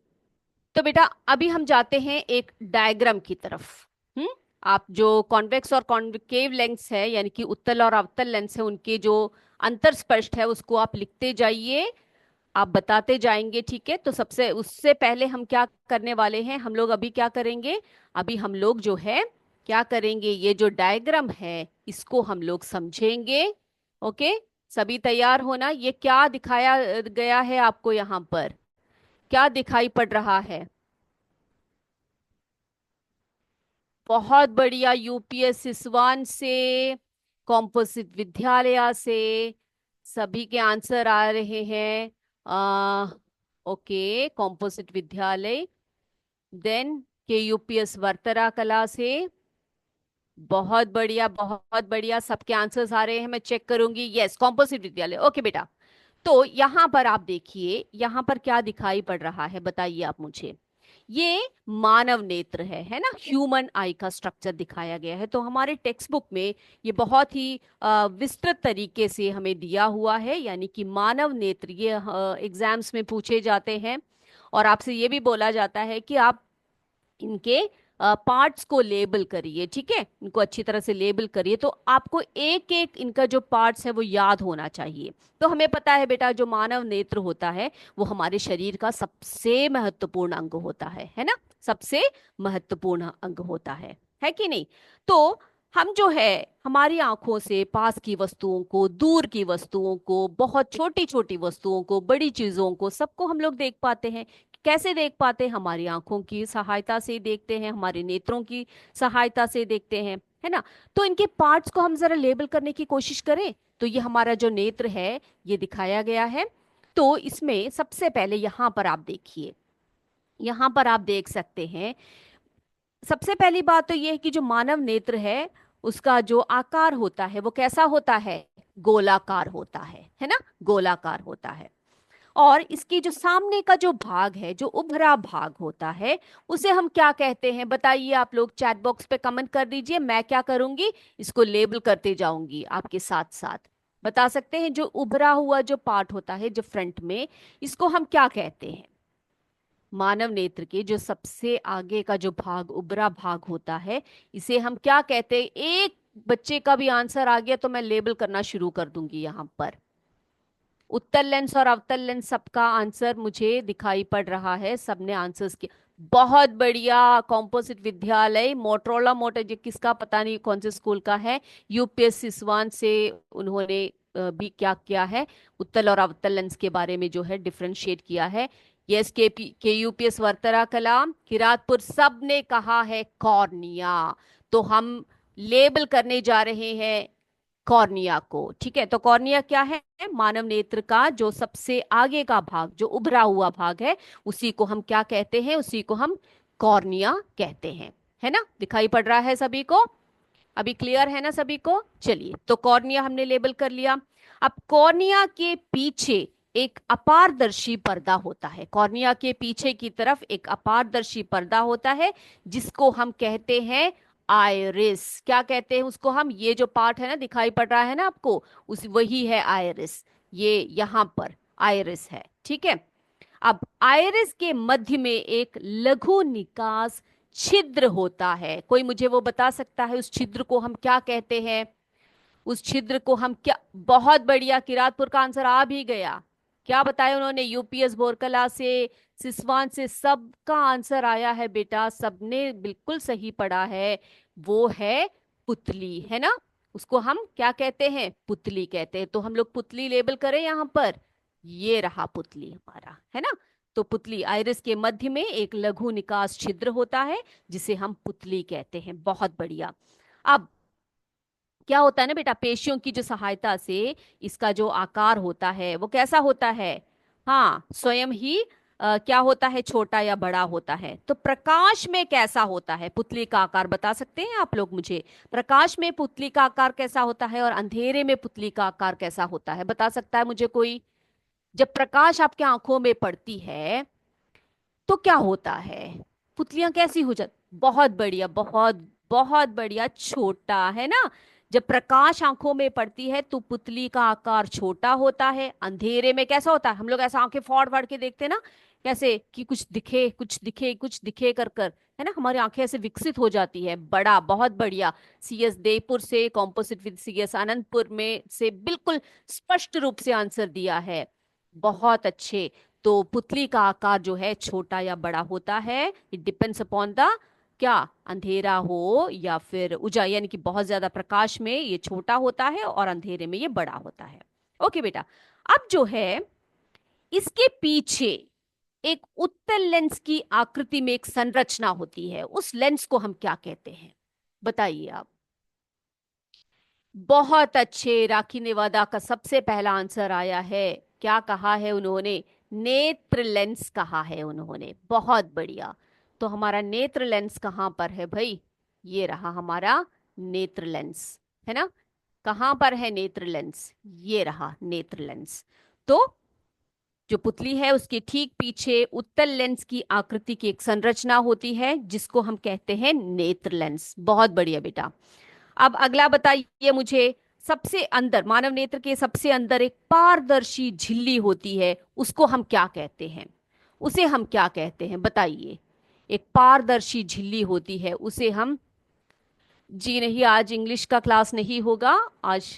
तो बेटा अभी हम जाते हैं एक डायग्राम की तरफ। हम्म आप जो कॉन्वेक्स और कॉन्केव लेंस है, यानी कि उत्तल और अवतल लेंस है, उनके जो अंतर स्पष्ट है उसको आप लिखते जाइए, आप बताते जाएंगे, ठीक है? तो सबसे उससे पहले हम क्या करने वाले हैं, हम लोग अभी क्या करेंगे, अभी हम लोग जो है क्या करेंगे, ये जो डायग्राम है इसको हम लोग समझेंगे। ओके, सभी तैयार होना। ये क्या दिखाया गया है आपको यहाँ पर, क्या दिखाई पड़ रहा है? बहुत बढ़िया, यूपीएस सिसवान से, कॉम्पोजिट विद्यालय से सभी के आंसर आ रहे हैं। आ, ओके, कॉम्पोजिट विद्यालय, देन के यूपीएस वर्तरा कला से। बहुत बढ़िया, बहुत बढ़िया, सबके आंसर्स आ रहे हैं, मैं चेक करूंगी। यस, कॉम्पोजिट विद्यालय। ओके बेटा, तो यहाँ पर आप देखिए, यहाँ पर क्या दिखाई पड़ रहा है बताइए आप मुझे। ये मानव नेत्र है ना, ह्यूमन आई का स्ट्रक्चर दिखाया गया है। तो हमारे टेक्स्ट बुक में ये बहुत ही विस्तृत तरीके से हमें दिया हुआ है, यानी कि मानव नेत्र ये एग्जाम्स में पूछे जाते हैं। और आपसे ये भी बोला जाता है कि आप इनके पार्ट्स को लेबल करिए, ठीक है? इनको अच्छी तरह से लेबल करिए, तो आपको एक एक इनका जो पार्ट्स है वो याद होना चाहिए। तो हमें पता है बेटा, जो मानव नेत्र होता है वो हमारे शरीर का सबसे महत्वपूर्ण अंग होता है ना? सबसे महत्वपूर्ण अंग होता है कि नहीं? तो हम जो है हमारी आंखों से पास की वस्तुओं को, दूर की वस्तुओं को, बहुत छोटी छोटी वस्तुओं को, बड़ी चीजों को, सबको हम लोग देख पाते हैं। कैसे देख पाते हैं? हमारी आंखों की सहायता से देखते हैं, हमारे नेत्रों की सहायता से देखते हैं, है ना? तो इनके पार्ट्स को हम जरा लेबल करने की कोशिश करें। तो ये हमारा जो नेत्र है ये दिखाया गया है। तो इसमें सबसे पहले यहां पर आप देखिए, यहां पर आप देख सकते हैं, सबसे पहली बात तो ये है कि जो मानव नेत्र है उसका जो आकार होता है वो कैसा होता है? गोलाकार होता है ना? गोलाकार होता है। और इसकी जो सामने का जो भाग है, जो उभरा भाग होता है, उसे हम क्या कहते हैं बताइए? आप लोग चैट बॉक्स पे कमेंट कर दीजिए, मैं क्या करूंगी, इसको लेबल करते जाऊंगी आपके साथ साथ। बता सकते हैं जो उभरा हुआ जो पार्ट होता है जो फ्रंट में, इसको हम क्या कहते हैं? मानव नेत्र के जो सबसे आगे का जो भाग, उभरा भाग होता है, इसे हम क्या कहते हैं? एक बच्चे का भी आंसर आ गया तो मैं लेबल करना शुरू कर दूंगी यहां पर। उत्तल लेंस और अवतल लेंस, सबका आंसर मुझे दिखाई पड़ रहा है, सबने आंसर्स किया। बहुत बढ़िया, कॉम्पोजिट विद्यालय मोटरोला मोटर, ये किसका पता नहीं कौन से स्कूल का है, यूपीएस सिसवान से, उन्होंने भी क्या किया है, उत्तल और अवतल लेंस के बारे में जो है डिफरेंशिएट किया है। यस, के यूपीएस वर्तरा कला, किरातपुर, सब ने कहा है कॉर्निया। तो हम लेबल करने जा रहे हैं कॉर्निया को, ठीक है? तो कॉर्निया क्या है? मानव नेत्र का जो सबसे आगे का भाग, जो उभरा हुआ भाग है, उसी को हम क्या कहते हैं? उसी को हम कॉर्निया कहते हैं, है ना? दिखाई पड़ रहा है सभी को? अभी क्लियर है ना सभी को? चलिए, तो कॉर्निया हमने लेबल कर लिया। अब कॉर्निया के पीछे एक अपारदर्शी पर्दा होता है, कॉर्निया के पीछे की तरफ एक अपारदर्शी पर्दा होता है, जिसको हम कहते हैं आयरिस। क्या कहते हैं उसको हम? ये जो पार्ट है ना, दिखाई पड़ रहा है ना आपको, उस वही है आयरिस। ये यहां पर आयरिस है, ठीक है? अब आयरिस के मध्य में एक लघु निकास छिद्र होता है। कोई मुझे वो बता सकता है उस छिद्र को हम क्या कहते हैं? उस छिद्र को हम क्या? बहुत बढ़िया, किरातपुर का आंसर आ भी गया। क्या बताया उन्होंने? यूपीएस बोरकला से, सिसवान से, सबका आंसर आया है बेटा, सबने बिल्कुल सही पढ़ा है। वो है पुतली, है ना? उसको हम क्या कहते हैं? पुतली कहते हैं। तो हम लोग पुतली लेबल करें यहां पर, ये रहा पुतली हमारा, है ना? तो पुतली, आइरिस के मध्य में एक लघु निकास छिद्र होता है जिसे हम पुतली कहते हैं। बहुत बढ़िया। अब क्या होता है ना बेटा, पेशियों की जो सहायता से इसका जो आकार होता है वो कैसा होता है? हाँ, स्वयं ही क्या होता है, छोटा या बड़ा होता है। तो प्रकाश में कैसा होता है पुतली का आकार, बता सकते हैं आप लोग मुझे? प्रकाश में पुतली का आकार कैसा होता है और अंधेरे में पुतली का आकार कैसा होता है, बता सकता है मुझे कोई? जब प्रकाश आपके आंखों में पड़ती है तो क्या होता है? पुतलियां कैसी हो जाती? बहुत बढ़िया, बहुत बहुत बढ़िया, छोटा, है ना। जब प्रकाश आंखों में पड़ती है तो पुतली का आकार छोटा होता है। अंधेरे में कैसा होता है? हम लोग ऐसा आंखें फाड़ फाड़ के देखते हैं ना, कैसे कि कुछ दिखे कुछ दिखे कुछ दिखे कर कर, है ना, हमारी आंखें ऐसे विकसित हो जाती है। बड़ा, बहुत बढ़िया। सीएस देवपुर से कॉम्पोजिट विद सीएस आनंदपुर में से बिल्कुल स्पष्ट रूप से आंसर दिया है। बहुत अच्छे। तो पुतली का आकार जो है छोटा या बड़ा होता है, इट डिपेंड्स अपॉन द, क्या, अंधेरा हो या फिर उजाला, यानी कि बहुत ज्यादा प्रकाश में ये छोटा होता है और अंधेरे में ये बड़ा होता है। ओके बेटा। अब जो है इसके पीछे एक उत्तल लेंस की आकृति में एक संरचना होती है, उस लेंस को हम क्या कहते हैं? बताइए आप। बहुत अच्छे, राखी नेवादा का सबसे पहला आंसर आया है। क्या कहा है उन्होंने? नेत्र लेंस कहा है उन्होंने। बहुत बढ़िया। तो हमारा नेत्र लेंस कहाँ पर है भाई? ये रहा हमारा नेत्र लेंस, है ना। कहाँ पर है नेत्र लेंस? ये रहा नेत्र लेंस। तो जो पुतली है उसके ठीक पीछे उत्तल लेंस की आकृति की एक संरचना होती है जिसको हम कहते हैं नेत्र लेंस। बहुत बढ़िया बेटा। अब अगला बताइए मुझे। सबसे अंदर, मानव नेत्र के सबसे अंदर एक पारदर्शी झिल्ली होती है, उसको हम क्या कहते हैं? उसे हम क्या कहते हैं बताइए? एक पारदर्शी झिल्ली होती है, उसे हम, जी नहीं, आज इंग्लिश का क्लास नहीं होगा। आज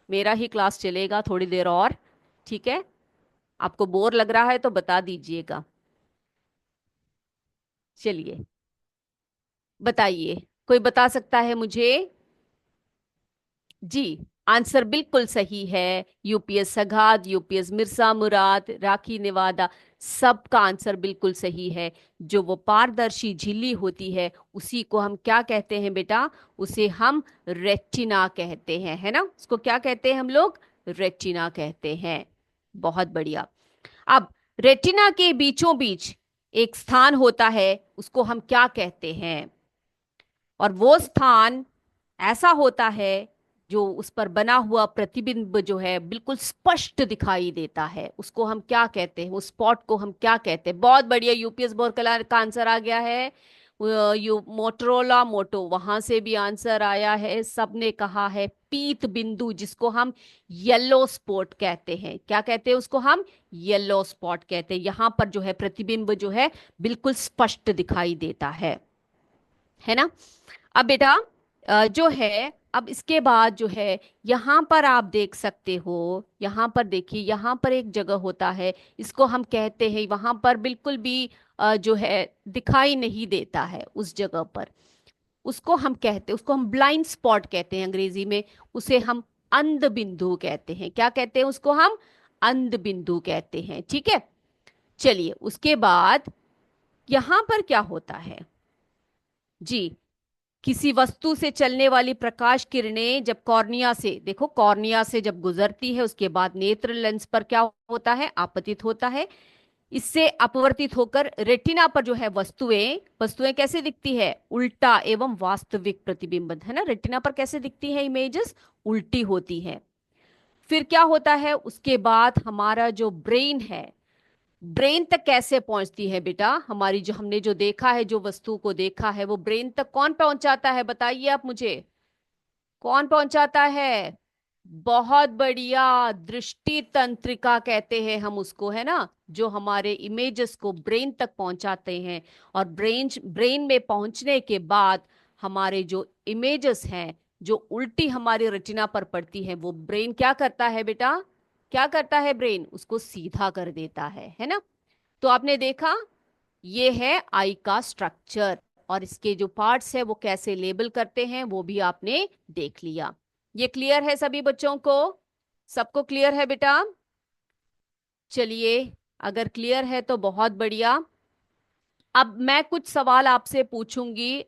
मेरा ही क्लास चलेगा थोड़ी देर और। ठीक है। आपको बोर लग रहा है तो बता दीजिएगा। चलिए, बताइए। कोई बता सकता है मुझे? जी, आंसर बिल्कुल सही है। यूपीएस सगाद, यूपीएस मिर्जा मुराद, राखी नेवादा, सबका आंसर बिल्कुल सही है। जो वो पारदर्शी झिल्ली होती है उसी को हम क्या कहते हैं बेटा? उसे हम रेटिना कहते हैं, है ना। उसको क्या कहते हैं हम लोग? रेटिना कहते हैं। बहुत बढ़िया। अब रेटिना के बीचों बीच एक स्थान होता है, उसको हम क्या कहते हैं? और वो स्थान ऐसा होता है जो उस पर बना हुआ प्रतिबिंब जो है बिल्कुल स्पष्ट दिखाई देता है, उसको हम क्या कहते हैं? उस स्पॉट को हम क्या कहते हैं? बहुत बढ़िया, यूपीएस बोर कला का आंसर आ गया है। यू मोटरोला मोटो, वहां से भी आंसर आया है। सबने कहा है पीत बिंदु, जिसको हम येलो स्पॉट कहते हैं। क्या कहते हैं उसको? हम येलो स्पॉट कहते हैं। यहां पर जो है प्रतिबिंब जो है बिल्कुल स्पष्ट दिखाई देता है ना। अब बेटा जो है, अब इसके बाद जो है, यहाँ पर आप देख सकते हो, यहाँ पर देखिए, यहाँ पर एक जगह होता है, इसको हम कहते हैं, वहां पर बिल्कुल भी जो है दिखाई नहीं देता है उस जगह पर। उसको हम कहते, उसको हम ब्लाइंड स्पॉट कहते हैं अंग्रेजी में। उसे हम अंध बिंदु कहते हैं। क्या कहते हैं उसको? हम अंध बिंदु कहते हैं। ठीक है। चलिए, उसके बाद यहाँ पर क्या होता है जी? किसी वस्तु से चलने वाली प्रकाश किरणें जब कॉर्निया से, देखो, कॉर्निया से जब गुजरती है उसके बाद नेत्र लेंस पर क्या होता है? आपतित होता है। इससे अपवर्तित होकर रेटिना पर जो है वस्तुएं वस्तुएं कैसे दिखती है? उल्टा एवं वास्तविक प्रतिबिंब, है ना। रेटिना पर कैसे दिखती है इमेजेस? उल्टी होती है। फिर क्या होता है उसके बाद? हमारा जो ब्रेन है, ब्रेन तक कैसे पहुंचती है बेटा? हमारी जो, हमने जो देखा है, जो वस्तु को देखा है, वो ब्रेन तक कौन पहुंचाता है? बताइए आप मुझे। कौन पहुंचाता है? बहुत बढ़िया, दृष्टि तंत्रिका कहते हैं हम उसको, है ना। जो हमारे इमेजेस को ब्रेन तक पहुंचाते हैं। और ब्रेन में पहुंचने के बाद हमारे जो इमेजेस हैं, जो उल्टी हमारी रेटिना पर पड़ती है, वो ब्रेन क्या करता है बेटा? क्या करता है ब्रेन? उसको सीधा कर देता है ना। तो आपने देखा, ये है आई का स्ट्रक्चर, और इसके जो पार्ट्स है वो कैसे लेबल करते हैं वो भी आपने देख लिया। ये क्लियर है सभी बच्चों को? सबको क्लियर है बेटा? चलिए, अगर क्लियर है तो बहुत बढ़िया। अब मैं कुछ सवाल आपसे पूछूंगी।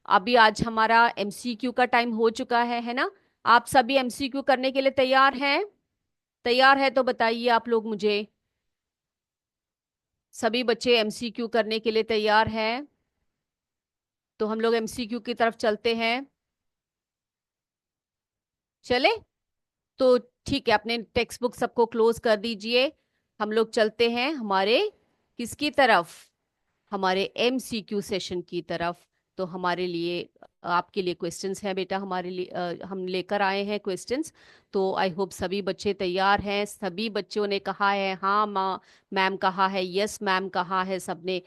अभी आज हमारा एमसीक्यू का टाइम हो चुका है ना। आप सभी एमसीक्यू करने के लिए तैयार हैं? तैयार है तो बताइए आप लोग मुझे। सभी बच्चे एमसीक्यू करने के लिए तैयार हैं? तो हम लोग एमसीक्यू की तरफ चलते हैं। चले? तो ठीक है, अपने टेक्स्ट बुक सबको क्लोज कर दीजिए। हम लोग चलते हैं हमारे किसकी तरफ, हमारे एमसीक्यू सेशन की तरफ। तो हमारे लिए, आपके लिए क्वेश्चंस हैं बेटा, हमारे लिए हम लेकर आए हैं क्वेश्चंस। तो आई होप सभी बच्चे तैयार हैं। सभी बच्चों ने कहा है हाँ माँ, मैम कहा है यस मैम कहा है सबने।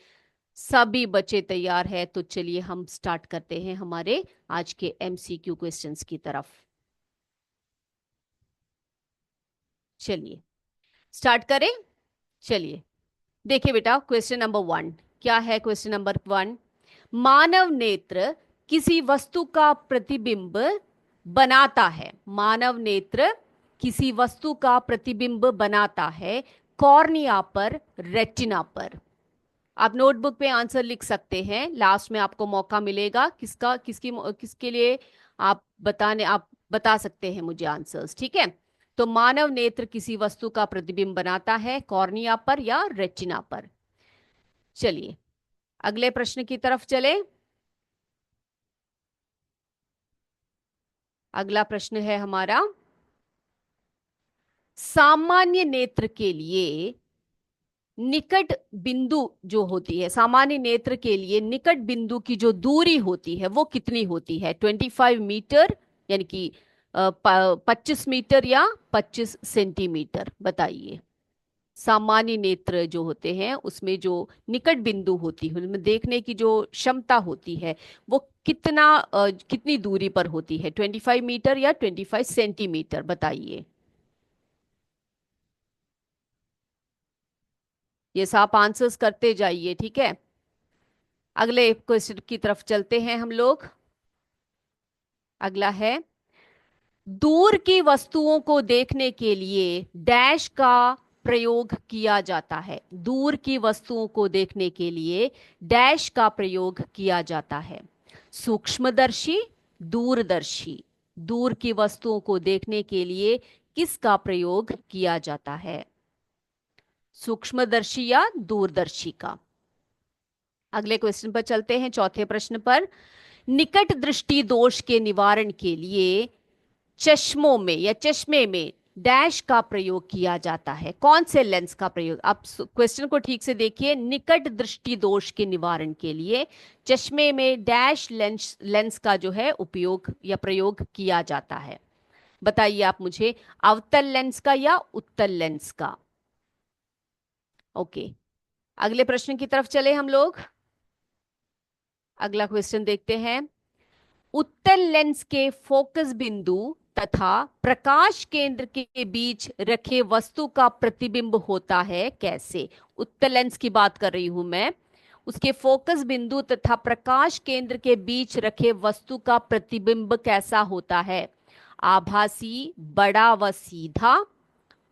सभी बच्चे तैयार है, तो चलिए हम स्टार्ट करते हैं हमारे आज के एमसीक्यू क्वेश्चंस की तरफ। चलिए स्टार्ट करें। चलिए देखिए बेटा, क्वेश्चन नंबर 1 क्या है। क्वेश्चन नंबर 1, मानव नेत्र किसी वस्तु का प्रतिबिंब बनाता है। मानव नेत्र किसी वस्तु का प्रतिबिंब बनाता है, कॉर्निया पर, रेटिना पर। आप नोटबुक पे आंसर लिख सकते हैं, लास्ट में आपको मौका मिलेगा किसका किसकी किसके लिए आप बता सकते हैं मुझे आंसर्स, ठीक है। तो मानव नेत्र किसी वस्तु का प्रतिबिंब बनाता है, कॉर्निया पर या रेटिना पर। चलिए अगले प्रश्न की तरफ चले। अगला प्रश्न है हमारा, सामान्य नेत्र के लिए निकट बिंदु जो होती है, सामान्य नेत्र के लिए निकट बिंदु की जो दूरी होती है वो कितनी होती है। 25 मीटर, यानी कि 25 मीटर या 25 सेंटीमीटर, बताइए। सामान्य नेत्र जो होते हैं उसमें जो निकट बिंदु होती है, उनमें देखने की जो क्षमता होती है वो कितनी दूरी पर होती है, 25 मीटर या 25 सेंटीमीटर, बताइए। ये सब आंसर्स करते जाइए, ठीक है। अगले क्वेश्चन की तरफ चलते हैं हम लोग। अगला है, दूर की वस्तुओं को देखने के लिए डैश का प्रयोग किया जाता है। दूर की वस्तुओं को देखने के लिए डैश का प्रयोग किया जाता है। सूक्ष्मदर्शी, दूरदर्शी। दूर की वस्तुओं को देखने के लिए किसका प्रयोग किया जाता है, सूक्ष्मदर्शी या दूरदर्शी का। अगले क्वेश्चन पर चलते हैं, चौथे प्रश्न पर। निकट दृष्टि दोष के निवारण के लिए चश्मों में या चश्मे में डैश का प्रयोग किया जाता है। कौन से लेंस का प्रयोग, आप क्वेश्चन को ठीक से देखिए। निकट दृष्टि दोष के निवारण के लिए चश्मे में डैश लेंस लेंस का जो है उपयोग या प्रयोग किया जाता है, बताइए आप मुझे। अवतल लेंस का या उत्तल लेंस का। ओके, अगले प्रश्न की तरफ चले हम लोग। अगला क्वेश्चन देखते हैं। उत्तल लेंस के फोकस बिंदु तथा प्रकाश केंद्र के बीच रखे वस्तु का प्रतिबिंब होता है कैसे। उत्तल लेंस की बात कर रही हूं मैं। उसके फोकस बिंदु तथा प्रकाश केंद्र के बीच रखे वस्तु का प्रतिबिंब कैसा होता है। आभासी, बड़ा व सीधा,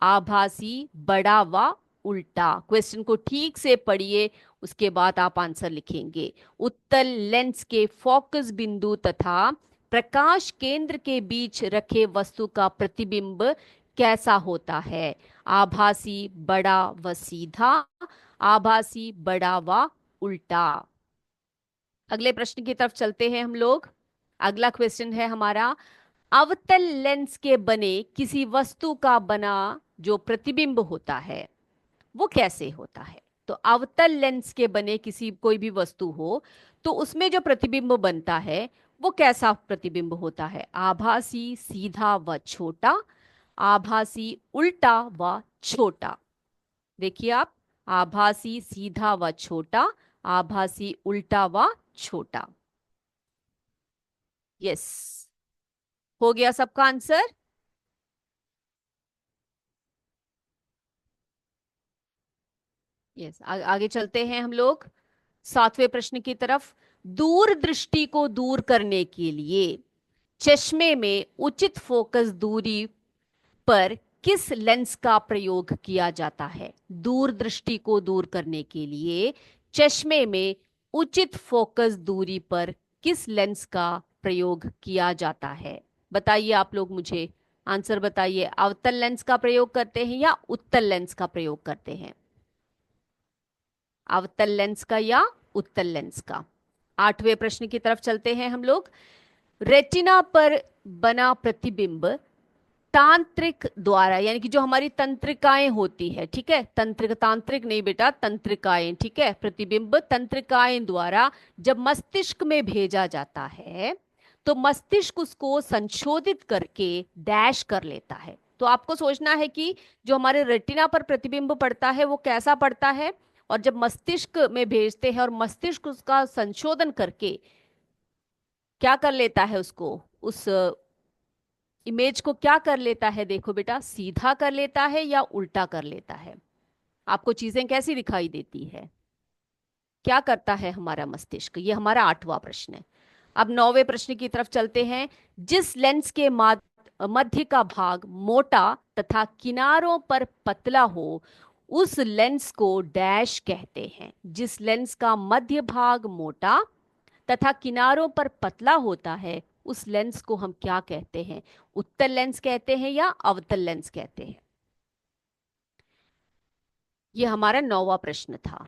आभासी, बड़ा व उल्टा। क्वेश्चन को ठीक से पढ़िए, उसके बाद आप आंसर लिखेंगे। उत्तल लेंस के फोकस बिंदु तथा प्रकाश केंद्र के बीच रखे वस्तु का प्रतिबिंब कैसा होता है। आभासी, बड़ा व सीधा, आभासी, बड़ा व उल्टा। अगले प्रश्न की तरफ चलते हैं हम लोग। अगला क्वेश्चन है हमारा, अवतल लेंस के बने किसी वस्तु का बना जो प्रतिबिंब होता है वो कैसे होता है। तो अवतल लेंस के बने किसी कोई भी वस्तु हो तो उसमें जो प्रतिबिंब बनता है वो कैसा प्रतिबिंब होता है। आभासी, सीधा व छोटा, आभासी, उल्टा व छोटा। देखिए आप, आभासी, सीधा व छोटा, आभासी, उल्टा व छोटा। यस, हो गया सबका आंसर। यस, आगे चलते हैं हम लोग 7वें प्रश्न की तरफ। दूर दृष्टि को दूर करने के लिए चश्मे में उचित फोकस दूरी पर किस लेंस का प्रयोग किया जाता है। दूर दृष्टि को दूर करने के लिए चश्मे में उचित फोकस दूरी पर किस लेंस का प्रयोग किया जाता है, बताइए आप लोग मुझे। आंसर बताइए, अवतल लेंस का प्रयोग करते हैं या उत्तल लेंस का प्रयोग करते हैं। अवतल लेंस का या उत्तल लेंस का। 8वें प्रश्न की तरफ चलते हैं हम लोग। रेटिना पर बना प्रतिबिंब तांत्रिक द्वारा, यानी कि जो हमारी तंत्रिकाएं होती है, ठीक है, तंत्रिक तांत्रिक नहीं बेटा, तंत्रिकाएं, ठीक है, प्रतिबिंब तंत्रिकाएं द्वारा जब मस्तिष्क में भेजा जाता है तो मस्तिष्क उसको संशोधित करके डैश कर लेता है। तो आपको सोचना है कि जो हमारे रेटिना पर प्रतिबिंब पड़ता है वो कैसा पड़ता है, और जब मस्तिष्क में भेजते हैं और मस्तिष्क उसका संशोधन करके क्या कर लेता है, उसको उस इमेज को क्या कर लेता है, देखो बेटा, सीधा कर लेता है या उल्टा कर लेता है। आपको चीजें कैसी दिखाई देती है, क्या करता है हमारा मस्तिष्क? ये हमारा 8वां प्रश्न है। अब 9वें प्रश्न की तरफ चलते हैं। जिस लेंस के मध्य का भाग मोटा तथा किनारों पर पतला हो उस लेंस को डैश कहते हैं। जिस लेंस का मध्य भाग मोटा तथा किनारों पर पतला होता है उस लेंस को हम क्या कहते हैं? उत्तल लेंस कहते हैं या अवतल लेंस कहते हैं? ये हमारा 9वां प्रश्न था।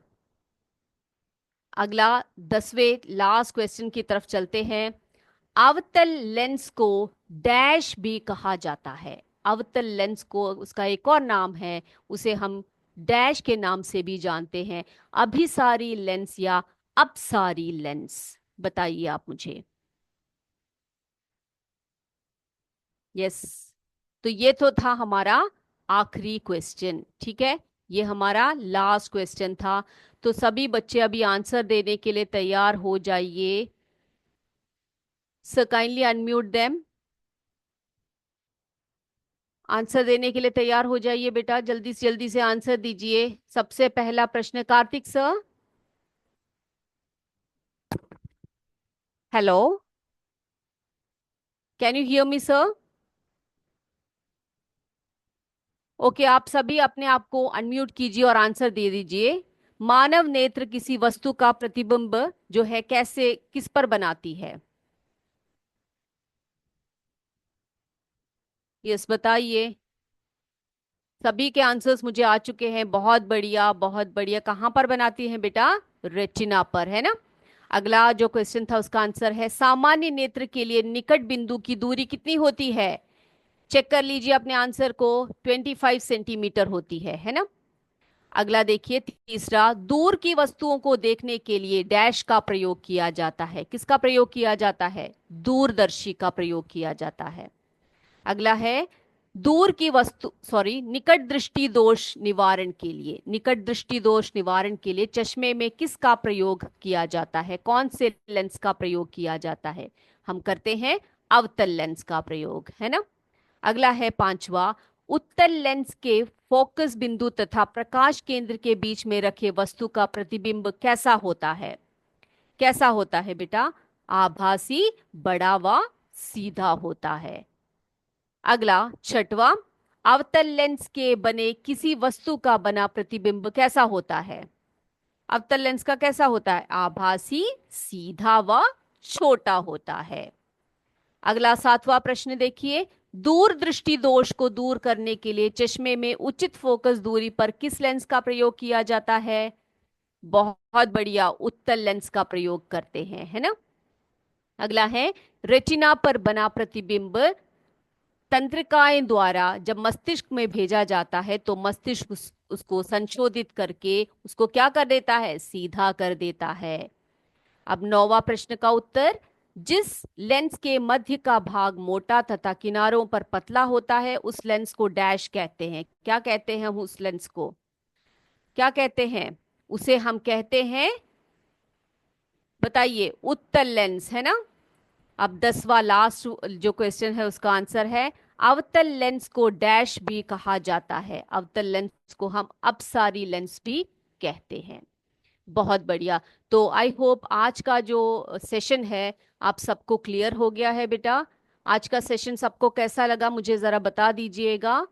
अगला 10वें लास्ट क्वेश्चन की तरफ चलते हैं। अवतल लेंस को डैश भी कहा जाता है। अवतल लेंस को उसका एक और नाम है, उसे हम डैश के नाम से भी जानते हैं, अभिसारी लेंस या अपसारी लेंस। बताइए आप मुझे। यस, तो ये तो था हमारा आखिरी क्वेश्चन, ठीक है, ये हमारा लास्ट क्वेश्चन था। तो सभी बच्चे अभी आंसर देने के लिए तैयार हो जाइए। So kindly unmute them. Answer देने के लिए तैयार हो जाइए बेटा, जल्दी से आंसर दीजिए। सबसे पहला प्रश्न, Kartik sir. Hello, can you hear me sir? Okay, आप सभी अपने आप को अनम्यूट कीजिए और आंसर दे दीजिए। मानव नेत्र किसी वस्तु का प्रतिबिंब जो है कैसे, किस पर बनाती है? यस, बताइए। सभी के आंसर्स मुझे आ चुके हैं, बहुत बढ़िया बहुत बढ़िया। कहाँ पर बनाती है बेटा? रेटिना पर, है ना। अगला जो क्वेश्चन था उसका आंसर है, सामान्य नेत्र के लिए निकट बिंदु की दूरी कितनी होती है? चेक कर लीजिए अपने आंसर को। 25 सेंटीमीटर होती है ना। अगला देखिए, तीसरा, दूर की वस्तुओं को देखने के लिए डैश का प्रयोग किया जाता है। किसका प्रयोग किया जाता है? दूरदर्शी का प्रयोग किया जाता है। अगला है, दूर की वस्तु, सॉरी, निकट दृष्टि दोष निवारण के लिए, निकट दृष्टि दोष निवारण के लिए चश्मे में किसका प्रयोग किया जाता है? कौन से लेंस का प्रयोग किया जाता है? हम करते हैं अवतल लेंस का प्रयोग, है ना। अगला है 5वां, उत्तल लेंस के फोकस बिंदु तथा प्रकाश केंद्र के बीच में रखे वस्तु का प्रतिबिंब कैसा होता है? कैसा होता है बेटा? आभासी, बड़ा व सीधा होता है। अगला 6वां, अवतल लेंस के बने किसी वस्तु का बना प्रतिबिंब कैसा होता है? अवतल लेंस का कैसा होता है? आभासी, सीधा व छोटा होता है। अगला 7वां प्रश्न देखिए, दूर दृष्टि दोष को दूर करने के लिए चश्मे में उचित फोकस दूरी पर किस लेंस का प्रयोग किया जाता है? बहुत बढ़िया, उत्तल लेंस का प्रयोग करते हैं, है ना। अगला है, रेटिना पर बना प्रतिबिंब तंत्रिकाएं द्वारा जब मस्तिष्क में भेजा जाता है तो मस्तिष्क उसको संशोधित करके उसको क्या कर देता है? सीधा कर देता है। अब 9वां प्रश्न का उत्तर, जिस लेंस के मध्य का भाग मोटा तथा किनारों पर पतला होता है उस लेंस को डैश कहते हैं। क्या कहते हैं हम उस लेंस को? क्या कहते हैं उसे? हम कहते हैं, बताइए, उत्तल लेंस, है ना। अब 10वां लास्ट जो क्वेश्चन है उसका आंसर है, अवतल लेंस को डैश भी कहा जाता है। अवतल लेंस को हम अपसारी लेंस भी कहते हैं। बहुत बढ़िया। तो आई होप आज का जो सेशन है आप सबको क्लियर हो गया है बेटा। आज का सेशन सबको कैसा लगा मुझे जरा बता दीजिएगा।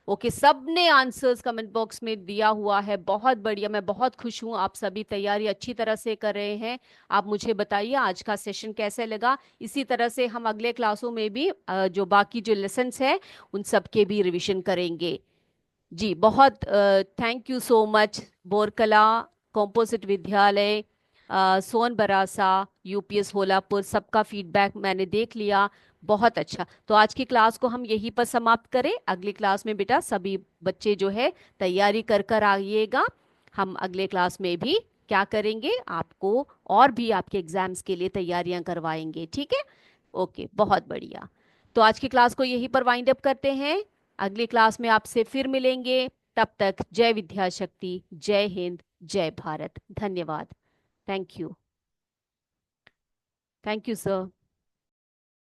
ओके, सबने आंसर्स कमेंट बॉक्स में दिया हुआ है, बहुत बढ़िया, मैं बहुत खुश हूँ। आप सभी तैयारी अच्छी तरह से कर रहे हैं। आप मुझे बताइए आज का सेशन कैसे लगा। इसी तरह से हम अगले क्लासों में भी जो बाकी जो लेसन्स हैं उन सब के भी रिवीजन करेंगे। जी, बहुत thank you so much. Borkala composite विद्यालय, सोन बरासा, यूपीएस होलापुर, सबका फीडबैक मैंने देख लिया। बहुत अच्छा, तो आज की क्लास को हम यहीं पर समाप्त करें। अगली क्लास में बेटा सभी बच्चे जो है तैयारी कर कर आइएगा। हम अगले क्लास में भी क्या करेंगे, आपको और भी आपके एग्जाम्स के लिए तैयारियां करवाएंगे, ठीक है। ओके, बहुत बढ़िया। तो आज की क्लास को यहीं पर वाइंड अप करते हैं। अगली क्लास में आपसे फिर मिलेंगे। तब तक जय विद्याशक्ति, जय हिंद, जय भारत। धन्यवाद। Thank you. Thank you sir.